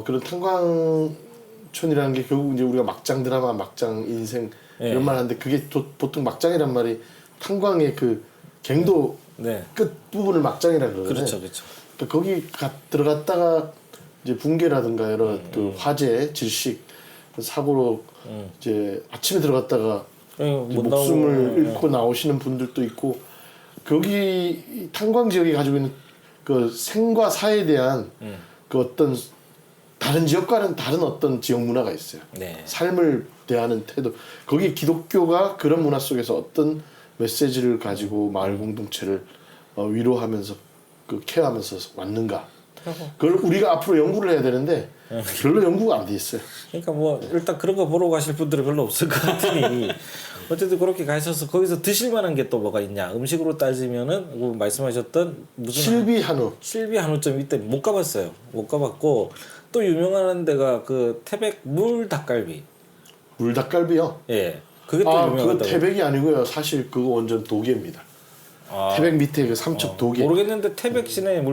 그런 탄광촌이라는 게 결국 이제 우리가 막장 드라마, 막장 인생 네. 이런 말 하는데 그게 보통 막장이란 말이 탄광의 그 갱도 네. 끝 부분을 막장이라 그러거든요. 그렇죠. 그렇죠. 그러니까 거기 들어갔다가 이제 붕괴라든가 여러 그 화재, 질식 사고로 이제 아침에 들어갔다가 이제 목숨을 잃고 나오시는 분들도 있고 거기 탄광 지역이 가지고 있는 그 생과 사에 대한 그 어떤 다른 지역과는 다른 어떤 지역 문화가 있어요. 네. 삶을 대하는 태도. 거기 기독교가 그런 문화 속에서 어떤 메시지를 가지고 마을 공동체를 위로하면서 그 케어하면서 왔는가. 그걸 우리가 앞으로 연구를 해야 되는데 별로 연구가 안 돼 있어요. 그러니까 뭐 일단 그런 거 보러 가실 분들이 별로 없을 것 같으니 어쨌든 그렇게 가셔서 거기서 드실 만한 게 또 뭐가 있냐. 음식으로 따지면은 뭐 말씀하셨던 무슨 실비 한우. 실비 한우점 이때 못 가봤어요. 못 가봤고 또 유명한 데가 그 태백 물 닭갈비. 물닭갈비요. 예. 그게 또 그거 유명하다고. 태백이 아니고요. 사실 그거 완전 도계입니다. 태백 밑에 그 삼척 도계. 모르겠는데 태백 시내에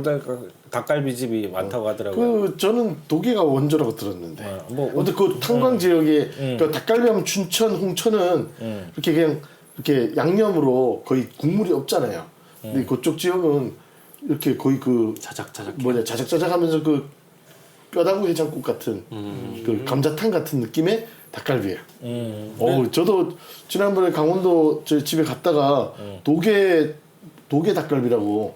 닭갈비 집이 많다고 하더라고요. 그 저는 도계가 원조라고 들었는데. 뭐 그 탄광 지역에 그 닭갈비하면 춘천, 홍천은 이렇게 그냥 이렇게 양념으로 거의 국물이 없잖아요. 근데 그쪽 지역은 이렇게 거의 그 자작자작. 자작자작하면서 그 뼈다구 해장국 같은 그 감자탕 같은 느낌의 닭갈비예요. 저도 지난번에 강원도 저희 집에 갔다가 도계 닭갈비라고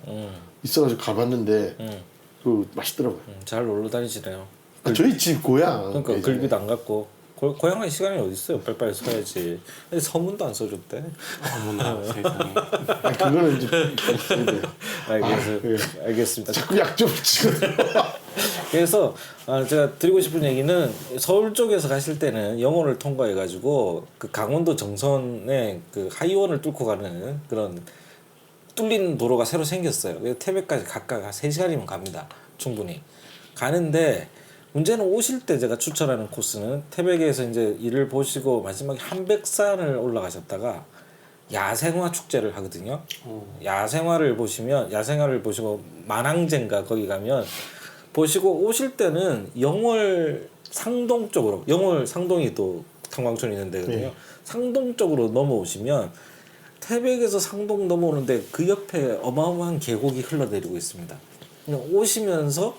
있어가지고 가봤는데 그 맛있더라고요. 잘 놀러 다니시네요. 저희 집 고향. 그러니까 예전에. 글비도 안 갔고 고향 갈 시간이 어디 있어요? 빨리빨리 써야지. 근데 서문도 안 써줬대. 어머나 세상에. 그거는 이제 알겠습니다. 자꾸 약점을 치거든요. 그래서 제가 드리고 싶은 얘기는 서울 쪽에서 가실 때는 영호를 통과해 가지고 그 강원도 정선에 그 하이원을 뚫고 가는 그런 뚫린 도로가 새로 생겼어요. 그래서 태백까지 각각 한 3시간이면 갑니다. 충분히 가는데 문제는 오실 때 제가 추천하는 코스는 태백에서 이제 일을 보시고 마지막에 한백산을 올라가셨다가 야생화 축제를 하거든요. 야생화를 보시고 만항제인가 거기 가면 보시고 오실 때는 영월 상동 쪽으로 영월 상동이 또 탄광촌이 있는 데거든요. 상동 쪽으로 넘어오시면 태백에서 상동 넘어오는데 그 옆에 어마어마한 계곡이 흘러내리고 있습니다. 오시면서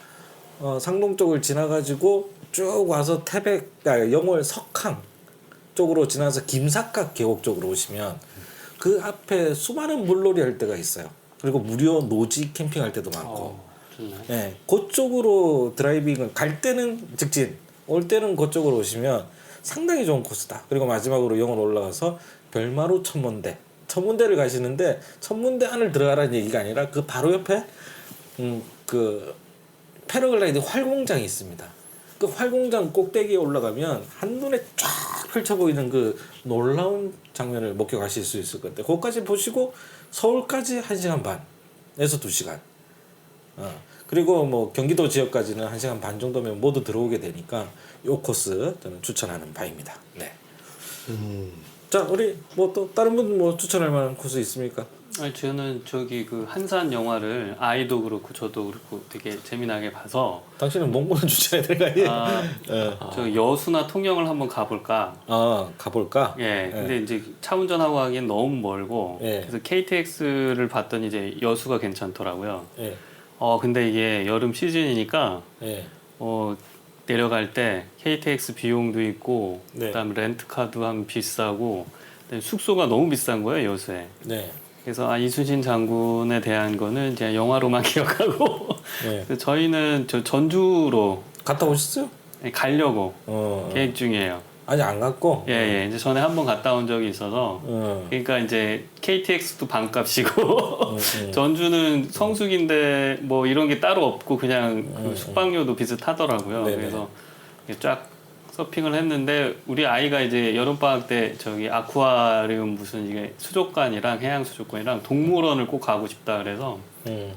상동 쪽을 지나가지고 쭉 와서 영월 석항 쪽으로 지나서 김삿갓 계곡 쪽으로 오시면 그 앞에 수많은 물놀이 할 때가 있어요. 그리고 무료 노지 캠핑할 때도 많고. 네, 그쪽으로 드라이빙을 갈 때는 직진, 올 때는 그쪽으로 오시면 상당히 좋은 코스다. 그리고 마지막으로 영월 올라가서 별마루 천문대를 가시는데 천문대 안을 들어가라는 얘기가 아니라 그 바로 옆에 그 패러글라이딩 활공장이 있습니다. 그 활공장 꼭대기에 올라가면 한눈에 쫙 펼쳐 보이는 그 놀라운 장면을 목격하실 수 있을 건데 그것까지 보시고 서울까지 1시간 반에서 2시간. 그리고 뭐 경기도 지역까지는 1시간 반 정도면 모두 들어오게 되니까 요 코스 저는 추천하는 바입니다. 네. 자, 우리 뭐 또 다른 분 뭐 추천할 만한 코스 있습니까? 아니, 저는 저기 그 한산 영화를 아이도 그렇고 저도 그렇고 되게 재미나게 봐서 당신은 몽골을 추천해야 될 거 아니에요? 저 여수나 통영을 한번 가볼까. 가볼까? 예. 근데 이제 차 운전하고 가기엔 너무 멀고 그래서 KTX를 봤더니 이제 여수가 괜찮더라고요. 근데 이게 여름 시즌이니까 내려갈 때 KTX 비용도 있고 그다음 렌트카도 하면 비싸고 숙소가 너무 비싼 거예요, 여수에. 그래서 이순신 장군에 대한 거는 이제 영화로만 기억하고 그래서 저희는 저 전주로 갔다 오셨어요? 가려고 계획 중이에요. 아직 안 갔고. 예, 이제 전에 한번 갔다 온 적이 있어서 그러니까 이제 KTX도 반값이고 전주는 성수기인데 뭐 이런 게 따로 없고 그냥 그 숙박료도 비슷하더라고요. 네네. 그래서 쫙 서핑을 했는데 우리 아이가 이제 여름방학 때 저기 아쿠아리움 무슨 이게 수족관이랑 해양 수족관이랑 동물원을 꼭 가고 싶다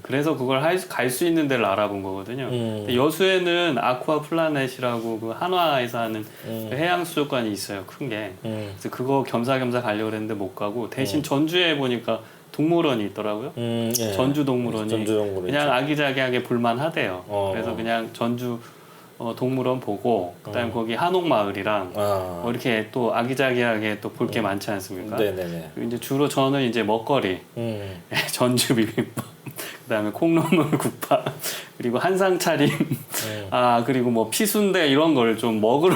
그래서 그걸 갈 수 있는 데를 알아본 거거든요. 근데 여수에는 아쿠아 플라넷이라고 그 한화에서 하는 그 해양 수족관이 있어요. 큰 게. 그래서 그거 겸사겸사 가려고 그랬는데 못 가고 대신 전주에 보니까 동물원이 있더라고요. 예. 전주 동물원이 전주 동물원 그냥 있죠. 아기자기하게 볼만하대요. 그래서 그냥 전주 동물원 보고 그다음에 거기 한옥마을이랑 뭐 이렇게 또 아기자기하게 또 볼 게 많지 않습니까? 네네네. 이제 주로 저는 이제 먹거리, 전주 비빔밥, 그다음에 콩나물 국밥, 그리고 한상 차림, 그리고 뭐 피순대 이런 걸 좀 먹으러.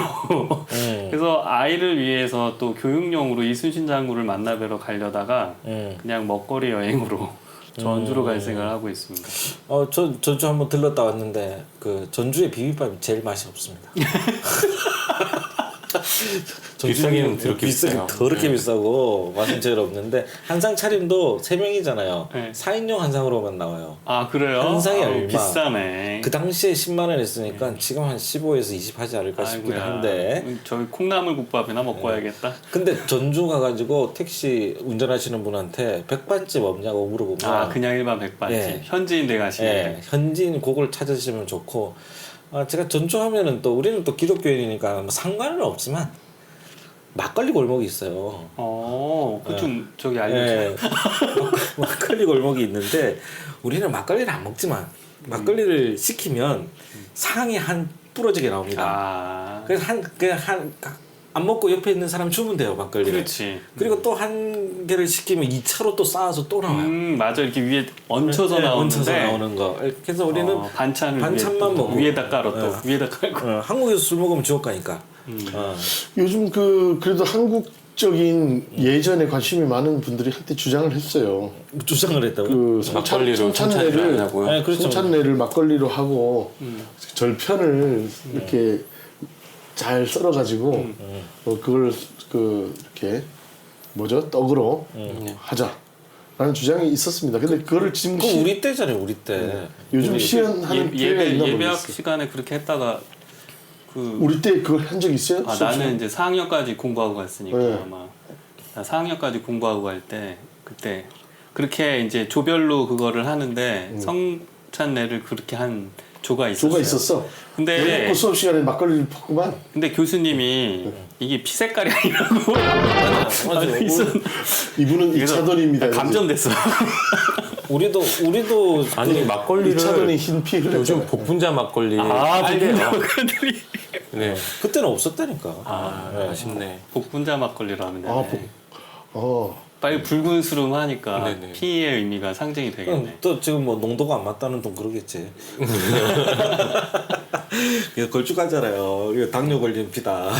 그래서 아이를 위해서 또 교육용으로 이순신 장군을 만나뵈러 가려다가 그냥 먹거리 여행으로 전주로 갈 생각을 하고 있습니다. 전 전주 한번 들렀다 왔는데 그 전주의 비빔밥이 제일 맛이 없습니다. 비싸기는 더럽게 비싸게 비싸요. 더럽게 비싸고 맛은 제일 없는데 한상 차림도 3명이잖아요. 네. 4인용 한상으로만 나와요. 아 그래요? 한 상이 아우, 얼마? 비싸네. 그 당시에 10만 원 했으니까 지금 한 15에서 20 하지 않을까 싶긴 아이고야. 한데. 저기 콩나물 국밥이나 먹고 와야겠다. 근데 전주 가가지고 택시 운전하시는 분한테 백반집 없냐고 물어보면 그냥 일반 백반집. 예. 현지인 돼 가시네. 예, 현지인 그걸 찾으시면 좋고 제가 전주 하면은 또 우리는 또 기독교인이니까 뭐 상관은 없지만 막걸리 골목이 있어요. 그 좀 저기 알려줘요. 예, 막걸리 골목이 있는데 우리는 막걸리를 안 먹지만 막걸리를 시키면 상이 한 부러지게 나옵니다. 그래서 안 먹고 옆에 있는 사람 주면 돼요 막걸리를. 그렇지. 그리고 또 한 개를 시키면 2차로 또 쌓아서 또 나와요. 맞아 이렇게 위에 얹혀서 네, 나오는데. 얹혀서 나오는 거. 그래서 우리는 반찬만 먹고 위에다 깔아 또 위에다 깔고. 한국에서 술 먹으면 지옥 가니까. 요즘 그래도 한국적인 예전에 관심이 많은 분들이 한때 주장을 했어요. 주장을 했다고. 그 막걸리로 성찬례를 하고요. 네, 그렇죠. 성찬례를 막걸리로 하고 절편을 이렇게 잘 썰어가지고 그걸 이렇게 뭐죠 떡으로 하자라는 주장이 있었습니다. 근데 그거를 지금 그 우리 때잖아요, 우리 때. 요즘 시연하는 기회가 있나 예배학 모르겠어요. 시간에 그렇게 했다가 우리 때 그걸 한 적 있어요? 나는 이제 4학년까지 공부하고 갔으니까 네. 아마 나 4학년까지 공부하고 갈 때 그때 그렇게 이제 조별로 그거를 하는데 성찬례를 그렇게 한 조가 있었어요. 조가 있었어. 근데 먹고 수업 시간에 막걸리를 폈구만. 근데 교수님이 이게 피 색깔이 아니라고 맞아. 이분은 이차돈입니다. 감전됐어. 우리도 아니 막걸리를 이차돈이 흰 피를 요즘 했잖아요. 복분자 막걸리 복분자 막걸리. 네. 그때는 없었다니까. 아쉽네. 복분자 막걸리로 하면 되네. 빨리 붉은 수름 하니까 네네. 피의 의미가 상징이 되겠네. 또 지금 뭐 농도가 안 맞다는 돈 그러겠지. 이거 걸쭉하잖아요. 이거 당뇨 걸린 피다.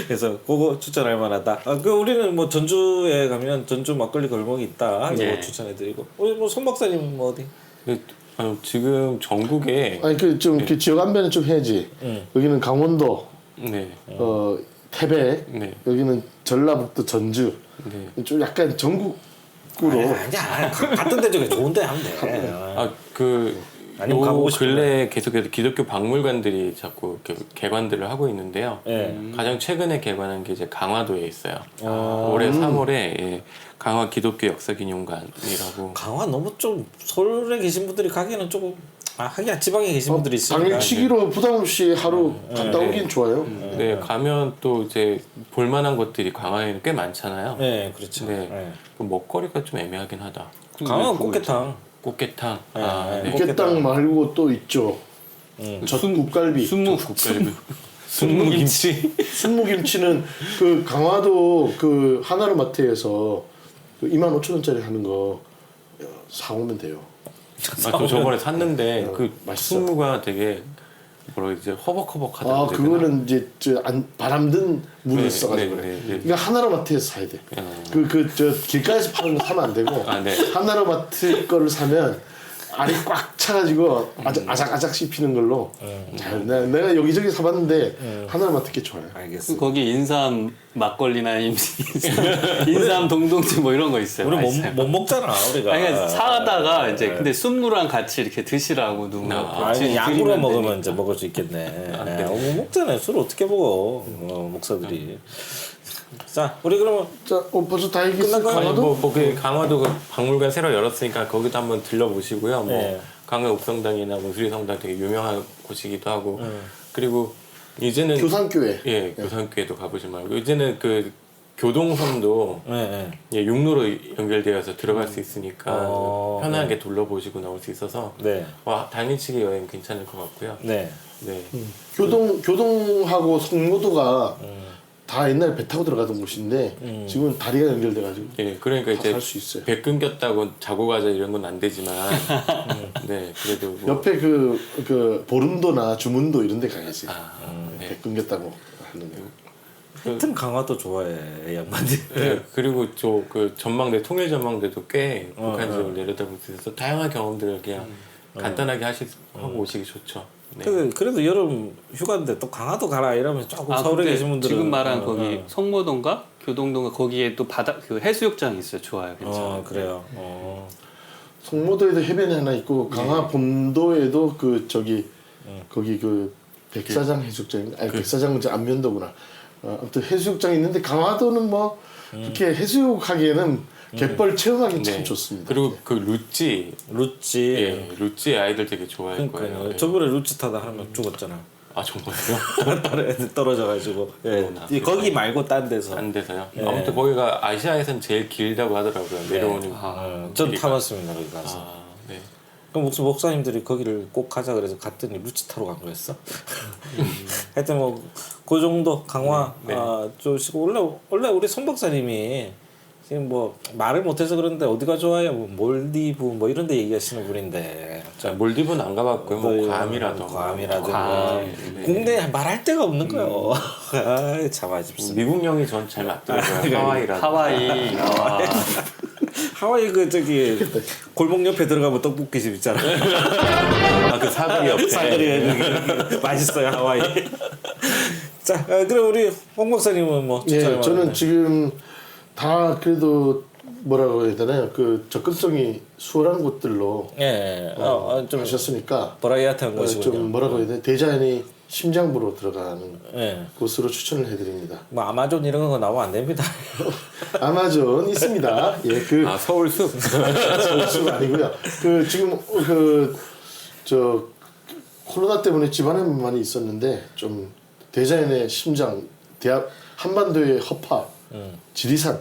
그래서 그거 추천할 만하다. 그 우리는 뭐 전주에 가면 전주 막걸리 골목이 있다. 이거 예. 추천해드리고. 우리 뭐 손 박사님 뭐 어디? 지금 전국에 아니 좀 이렇게 지역 안배는 좀 해야지. 여기는 강원도, 네. 태백, 네. 여기는 전라북도 전주. 네. 좀 약간 전국으로. 아니야. 같은 데 중에 좋은 데 하면 돼. 아니면 가보고 싶은데. 근래 계속해서 기독교 박물관들이 자꾸 이렇게 개관들을 하고 있는데요. 가장 최근에 개관한 게 이제 강화도에 있어요. 올해 3월에 강화 기독교 역사기념관이라고. 강화 너무 좀 서울에 계신 분들이 가기에는 조금 하긴 지방에 계신 분들이 있으니까. 당일치기로 부담 없이 하루 갔다 오긴 좋아요. 네, 가면 또 이제 볼만한 것들이 강화에는 꽤 많잖아요. 네, 그렇죠. 네. 그 먹거리가 좀 애매하긴 하다. 강화 꽃게탕. 꽃게탕. 네. 꽃게탕 말고 또 있죠. 젖국갈비. 국갈비. 순무김치. 순무김치는 그 강화도 그 하나로마트에서 그 25,000원짜리 하는 거 사오면 돼요. 저 저번에 샀는데 그 맛있어. 순무가 되게 뭐라 이제 허벅허벅하다. 그거는 이제 바람든 물을 네, 써가지고 네, 그래. 네, 네. 그러니까 하나로마트에서 사야 돼. 저 길가에서 파는 거 사면 안 되고 네. 하나로마트 거를 사면 알이 꽉 차가지고 아작아작 씹히는 걸로 잘 내가 여기저기 사봤는데 하나만 특히 좋아요. 알겠어. 거기 인삼 막걸리나 인삼 동동주 뭐 이런 거 있어요. 우리 맛있어요. 못 먹잖아 우리가. 아니, 그러니까 사다가 이제 근데 순무랑 같이 이렇게 드시라고 누군가 아니 약으로 드리면 먹으면 되니까. 이제 먹을 수 있겠네. 못 먹잖아요. 술 어떻게 먹어? 목사들이. 자 우리 그러면 자, 벌써 다 얘기했어. 끝난 거야? 강화도? 그 강화도 그 박물관 새로 열었으니까 거기도 한번 들러보시고요. 뭐 네. 강화 옥성당이나 뭐 수리성당 되게 유명한 곳이기도 하고 그리고 이제는 교산교회. 예 교산교회도 가보지 말고 이제는 그 교동선도 네. 예, 육로로 연결되어서 들어갈 수 있으니까 편하게 둘러보시고 나올 수 있어서 네. 당일치기 여행 괜찮을 것 같고요. 네. 네. 교동하고 성모도가 다 옛날에 배 타고 들어가던 곳인데 지금은 다리가 연결돼가지고 예, 그러니까 다 이제 갈 수 있어요. 배 끊겼다고 자고 가자 이런 건 안 되지만 네 그래도 뭐, 옆에 그 보름도나 주문도 이런 데 가야지. 네. 배 끊겼다고 하는 데. 하여튼 강화도 좋아해 이 양반들. 네, 그리고 저 그 전망대 통일 전망대도 꽤 북한 지역을 내려다볼 수 있어서 다양한 경험들을 그냥 간단하게 하고 오시기 좋죠. 네. 그래도 여름 휴가인데 또 강화도 가라 이러면 조금 서울에 근데 계신 분들은 지금 말한 거기 성모동가 교동동가 거기에 또 바다 그 해수욕장이 있어요. 좋아요. 괜찮아요. 그래요. 성모도에도 해변이 하나 있고 강화 본도에도 그 저기 거기 그 백사장 해수욕장 아니 백사장은 이제 안면도구나. 아무튼 해수욕장이 있는데 강화도는 뭐 그렇게 해수욕하기에는 갯벌 체험하기 참 좋습니다. 그리고 그 루찌 루찌. 예, 루찌 아이들 되게 좋아할 거예요. 그러니까요. 예. 저번에 루찌 타다 하면 죽었잖아. 아 정말요? 다른 애들 떨어져가지고. 예. 거기 말고 딴 데서. 안 돼서요. 아무튼 거기가 아시아에선 제일 길다고 하더라고요. 내려오는. 전 타봤습니다 거기 가서. 네. 그럼 무슨 목사님들이 거기를 꼭 가자 그래서 갔더니 루치 타러 간 거였어. 하여튼 뭐 그 정도 강화 좋으시고 원래 우리 손 박사님이 지금 뭐 말을 못해서 그런데 어디가 좋아요? 뭐 몰디브 뭐 이런 데 얘기하시는 분인데. 자, 몰디브는 안 가봤고요. 뭐 괌이라든가 국내 말할 데가 없는 거요. 참 아쉽습니다. 미국령이 전 잘 맞더라고요. 하와이라든가. 하와이. 하와이 그 저기 골목 옆에 들어가면 떡볶이집 있잖아. 그 사거리 옆에. 사거리에 맛있어요 하와이. 자, 그럼 우리 홍 박사님은 뭐 예, 저는 지금 다 그래도 뭐라고 해야 되나요? 그 접근성이 수월한 곳들로 좀 하셨으니까 버라이어티한 곳이군요. 좀 뭐라고 해야 돼? 대자연이 심장부로 들어가는 예. 곳으로 추천을 해드립니다. 뭐 아마존 이런 거 나오면 안 됩니다. 아마존 있습니다. 예, 그 서울숲. 서울숲 아니고요. 그 지금 저 코로나 때문에 집안에 많이 있었는데 좀 대자연의 심장, 한반도의 허파, 지리산.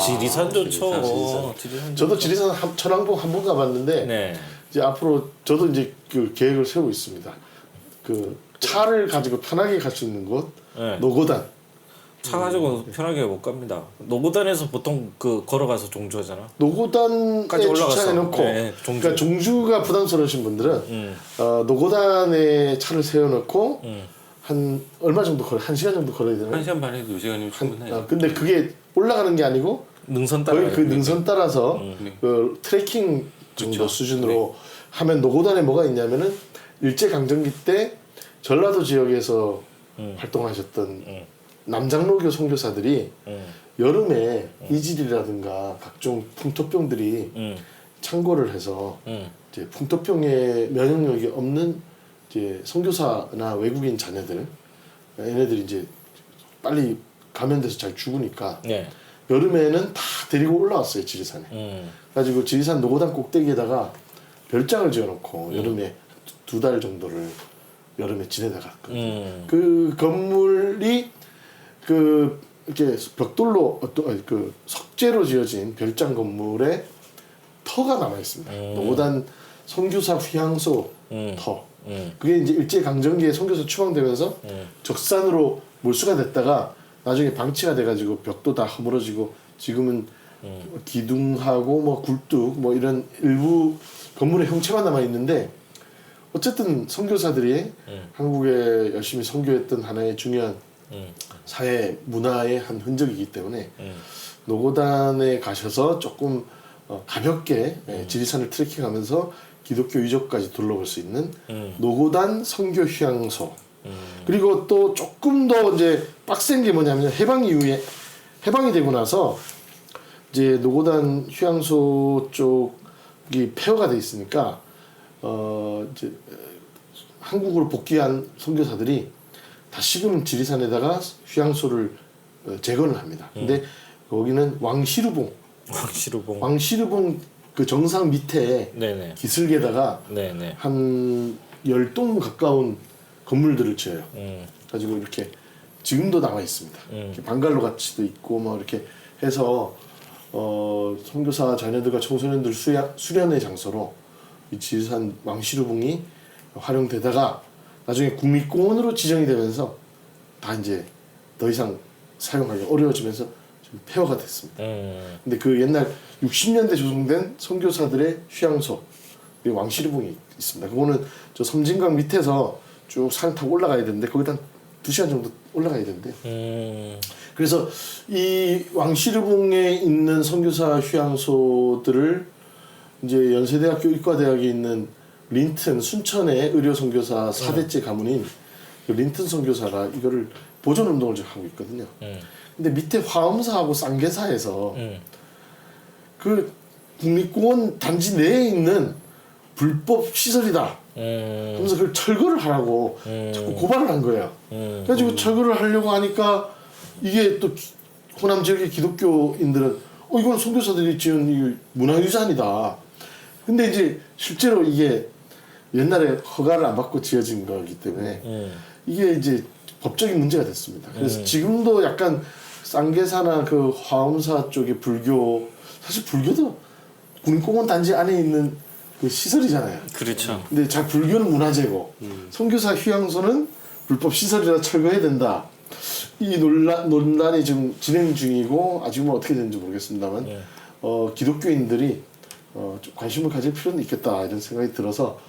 지리산 좋죠. 저도 지리산 천왕봉 한 번 가봤는데 네. 이제 앞으로 저도 이제 그 계획을 세우고 있습니다. 그 차를 가지고 편하게 갈 수 있는 곳, 네. 노고단. 차 가지고 편하게 못 갑니다. 노고단에서 보통 그 걸어가서 종주하잖아. 노고단에 올라갔어. 주차해놓고, 네, 종주. 그러니까 종주가 부담스러우신 분들은 노고단에 차를 세워놓고 한 얼마 정도 한 시간 정도 걸어야 되나요? 1시간 반 해도 2시간이면 충분해요. 근데 그게 올라가는 게 아니고 능선 따라. 거의 그 능선 따라서 그 트레킹 정도 수준으로 하면 노고단에 뭐가 있냐면은 일제 강점기 때 전라도 지역에서 활동하셨던 남장로교 선교사들이 여름에 이질이라든가 각종 풍토병들이 창궐을 해서 이제 풍토병에 면역력이 없는 이제 선교사나 외국인 자녀들 얘네들이 이제 빨리 감염돼서 잘 죽으니까 네. 여름에는 다 데리고 올라왔어요 지리산에. 가지고 지리산 노고단 꼭대기에다가 별장을 지어놓고 여름에 2달 정도를 여름에 지내다 갔거든요. 그 건물이 그 이렇게 벽돌로 그 석재로 지어진 별장 건물에 터가 남아 있습니다. 노고단 선교사 휘향소 터. 그게 이제 일제 강점기에 선교사 추방되면서 적산으로 몰수가 됐다가 나중에 방치가 돼가지고 벽도 다 허물어지고 지금은 기둥하고 뭐 굴뚝 뭐 이런 일부 건물의 형체만 남아 있는데 어쨌든 선교사들이 한국에 열심히 선교했던 하나의 중요한 사회 문화의 한 흔적이기 때문에 노고단에 가셔서 조금 가볍게 지리산을 트레킹하면서 기독교 유적까지 둘러볼 수 있는 노고단 선교 휴양소. 그리고 또 조금 더 이제 빡센 게 뭐냐면 해방 이후에 해방이 되고 나서 이제 노고단 휴양소 쪽이 폐허가 돼 있으니까 이제 한국으로 복귀한 선교사들이 다시금 지리산에다가 휴양소를 재건을 합니다. 근데 거기는 왕시르봉 그 정상 밑에 네네. 기슭에다가 네네. 한 10동 가까운 건물들을 지어요. 가지고 이렇게 지금도 남아 있습니다. 이렇게 방갈로 같이도 있고 뭐 이렇게 해서 선교사 자녀들과 청소년들 수련의 장소로 이 지리산 왕시르봉이 활용되다가 나중에 국립공원으로 지정이 되면서 다 이제 더 이상 사용하기 어려워지면서 지금 폐허가 됐습니다. 근데 그 옛날 60년대 조성된 선교사들의 휴양소 왕시르봉이 있습니다. 그거는 저 섬진강 밑에서 쭉 산 타고 올라가야 되는데 거기다 한 2시간 정도 올라가야 되는데 그래서 이 왕시르봉에 있는 선교사 휴양소들을 이제 연세대학교 의과대학에 있는 린튼 순천의 의료 선교사 4대째 가문인 그 린튼 선교사가 이거를 보존 운동을 지금 하고 있거든요. 근데 밑에 화엄사하고 쌍계사에서 그 국립공원 단지 내에 있는 불법 시설이다. 그래서 그걸 철거를 하라고 자꾸 고발을 한 거예요. 그래가지고 철거를 하려고 하니까 이게 또 호남 지역의 기독교인들은 이건 선교사들이 지은 이 문화유산이다. 근데 이제 실제로 이게 옛날에 허가를 안 받고 지어진 거기 때문에 이게 이제 법적인 문제가 됐습니다. 그래서 지금도 약간 쌍계사나 그 화엄사 쪽의 불교 사실 불교도 국립공원 단지 안에 있는 그 시설이잖아요. 그렇죠. 근데 자 불교는 문화재고 선교사 휴양소는 불법 시설이라 철거해야 된다. 이 논란이 지금 진행 중이고 아직은 어떻게 되는지 모르겠습니다만 기독교인들이 좀 관심을 가질 필요는 있겠다 이런 생각이 들어서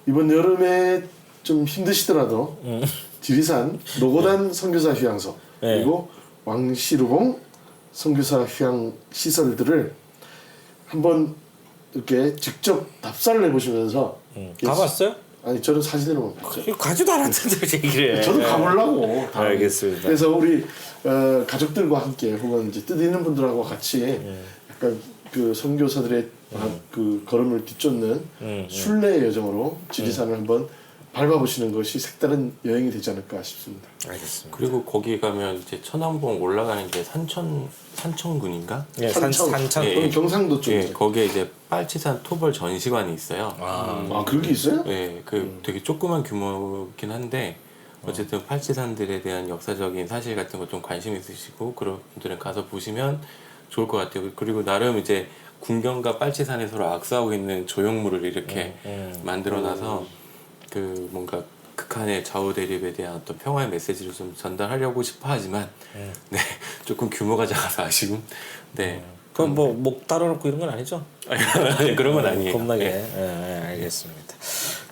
이번 여름에 좀 힘드시더라도 지리산 노고단 선교사 휴양소 그리고 왕시르봉 선교사 휴양 시설들을 한번 이렇게 직접 답사를 해보시면서 가봤어요? 아니 저는 사진으로만 봤죠. 이거 가지도 않았는데 얘기를 해. 저도 가보려고. 알겠습니다. 그래서 우리 가족들과 함께 혹은 이제 뜻있는 분들하고 같이 약간 그 선교사들의 그 걸음을 뒤쫓는 순례 여정으로 지리산을 한번 밟아보시는 것이 색다른 여행이 되지 않을까 싶습니다. 알겠습니다. 그리고 거기 가면 이제 천왕봉 올라가는 게 산천군인가? 예, 산천. 예, 경상도 쪽에. 예, 거기에 이제 빨치산 토벌 전시관이 있어요. 아 그런 게 있어요? 예, 그 되게 조그만 규모긴 한데 어쨌든 빨치산들에 대한 역사적인 사실 같은 거 좀 관심 있으시고 그런 분들은 가서 보시면 좋을 것 같아요. 그리고 나름 이제 군경과 빨치산에 서로 악수하고 있는 조형물을 이렇게 만들어놔서 그 뭔가 극한의 좌우 대립에 대한 어떤 평화의 메시지를 좀 전달하려고 싶어 하지만 네 조금 규모가 작아서 아쉬움. 네. 그럼 뭐 목 따로놓고 이런 건 아니죠? 그런 건 아니에요. 겁나게. 네. 예, 알겠습니다.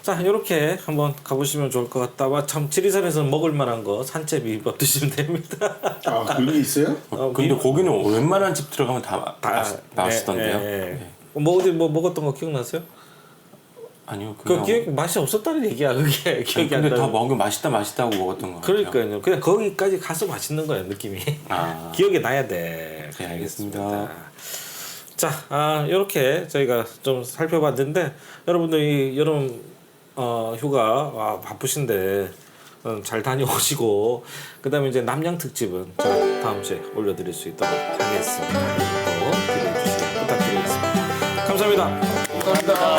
자, 이렇게 한번 가보시면 좋을 것 같다. 참 지리산에서는 먹을 만한 거 산채 비빔밥 드시면 됩니다. 아 그런 게 있어요? 근데 거기는 웬만한 집 들어가면 다 맛있던데요. 네. 뭐 어디 뭐 먹었던 거 기억나세요? 아니요. 그 기억 맛이 없었다는 얘기야. 그게 기억이 안 근데 나. 다 먹으면 맛있다고 먹었던 거 같아요. 그러니까요. 그냥 거기까지 가서 맛있는 거예요, 느낌이. 아. 기억에 나야 돼. 네, 알겠습니다. 자, 이렇게 저희가 좀 살펴봤는데 여러분들 이 여름 휴가 바쁘신데 잘 다녀오시고 그다음에 이제 남양 특집은 제가 다음 주에 올려드릴 수 있도록 하겠습니다. 또 기대해 주시고 부탁드리겠습니다. 감사합니다. 감사합니다.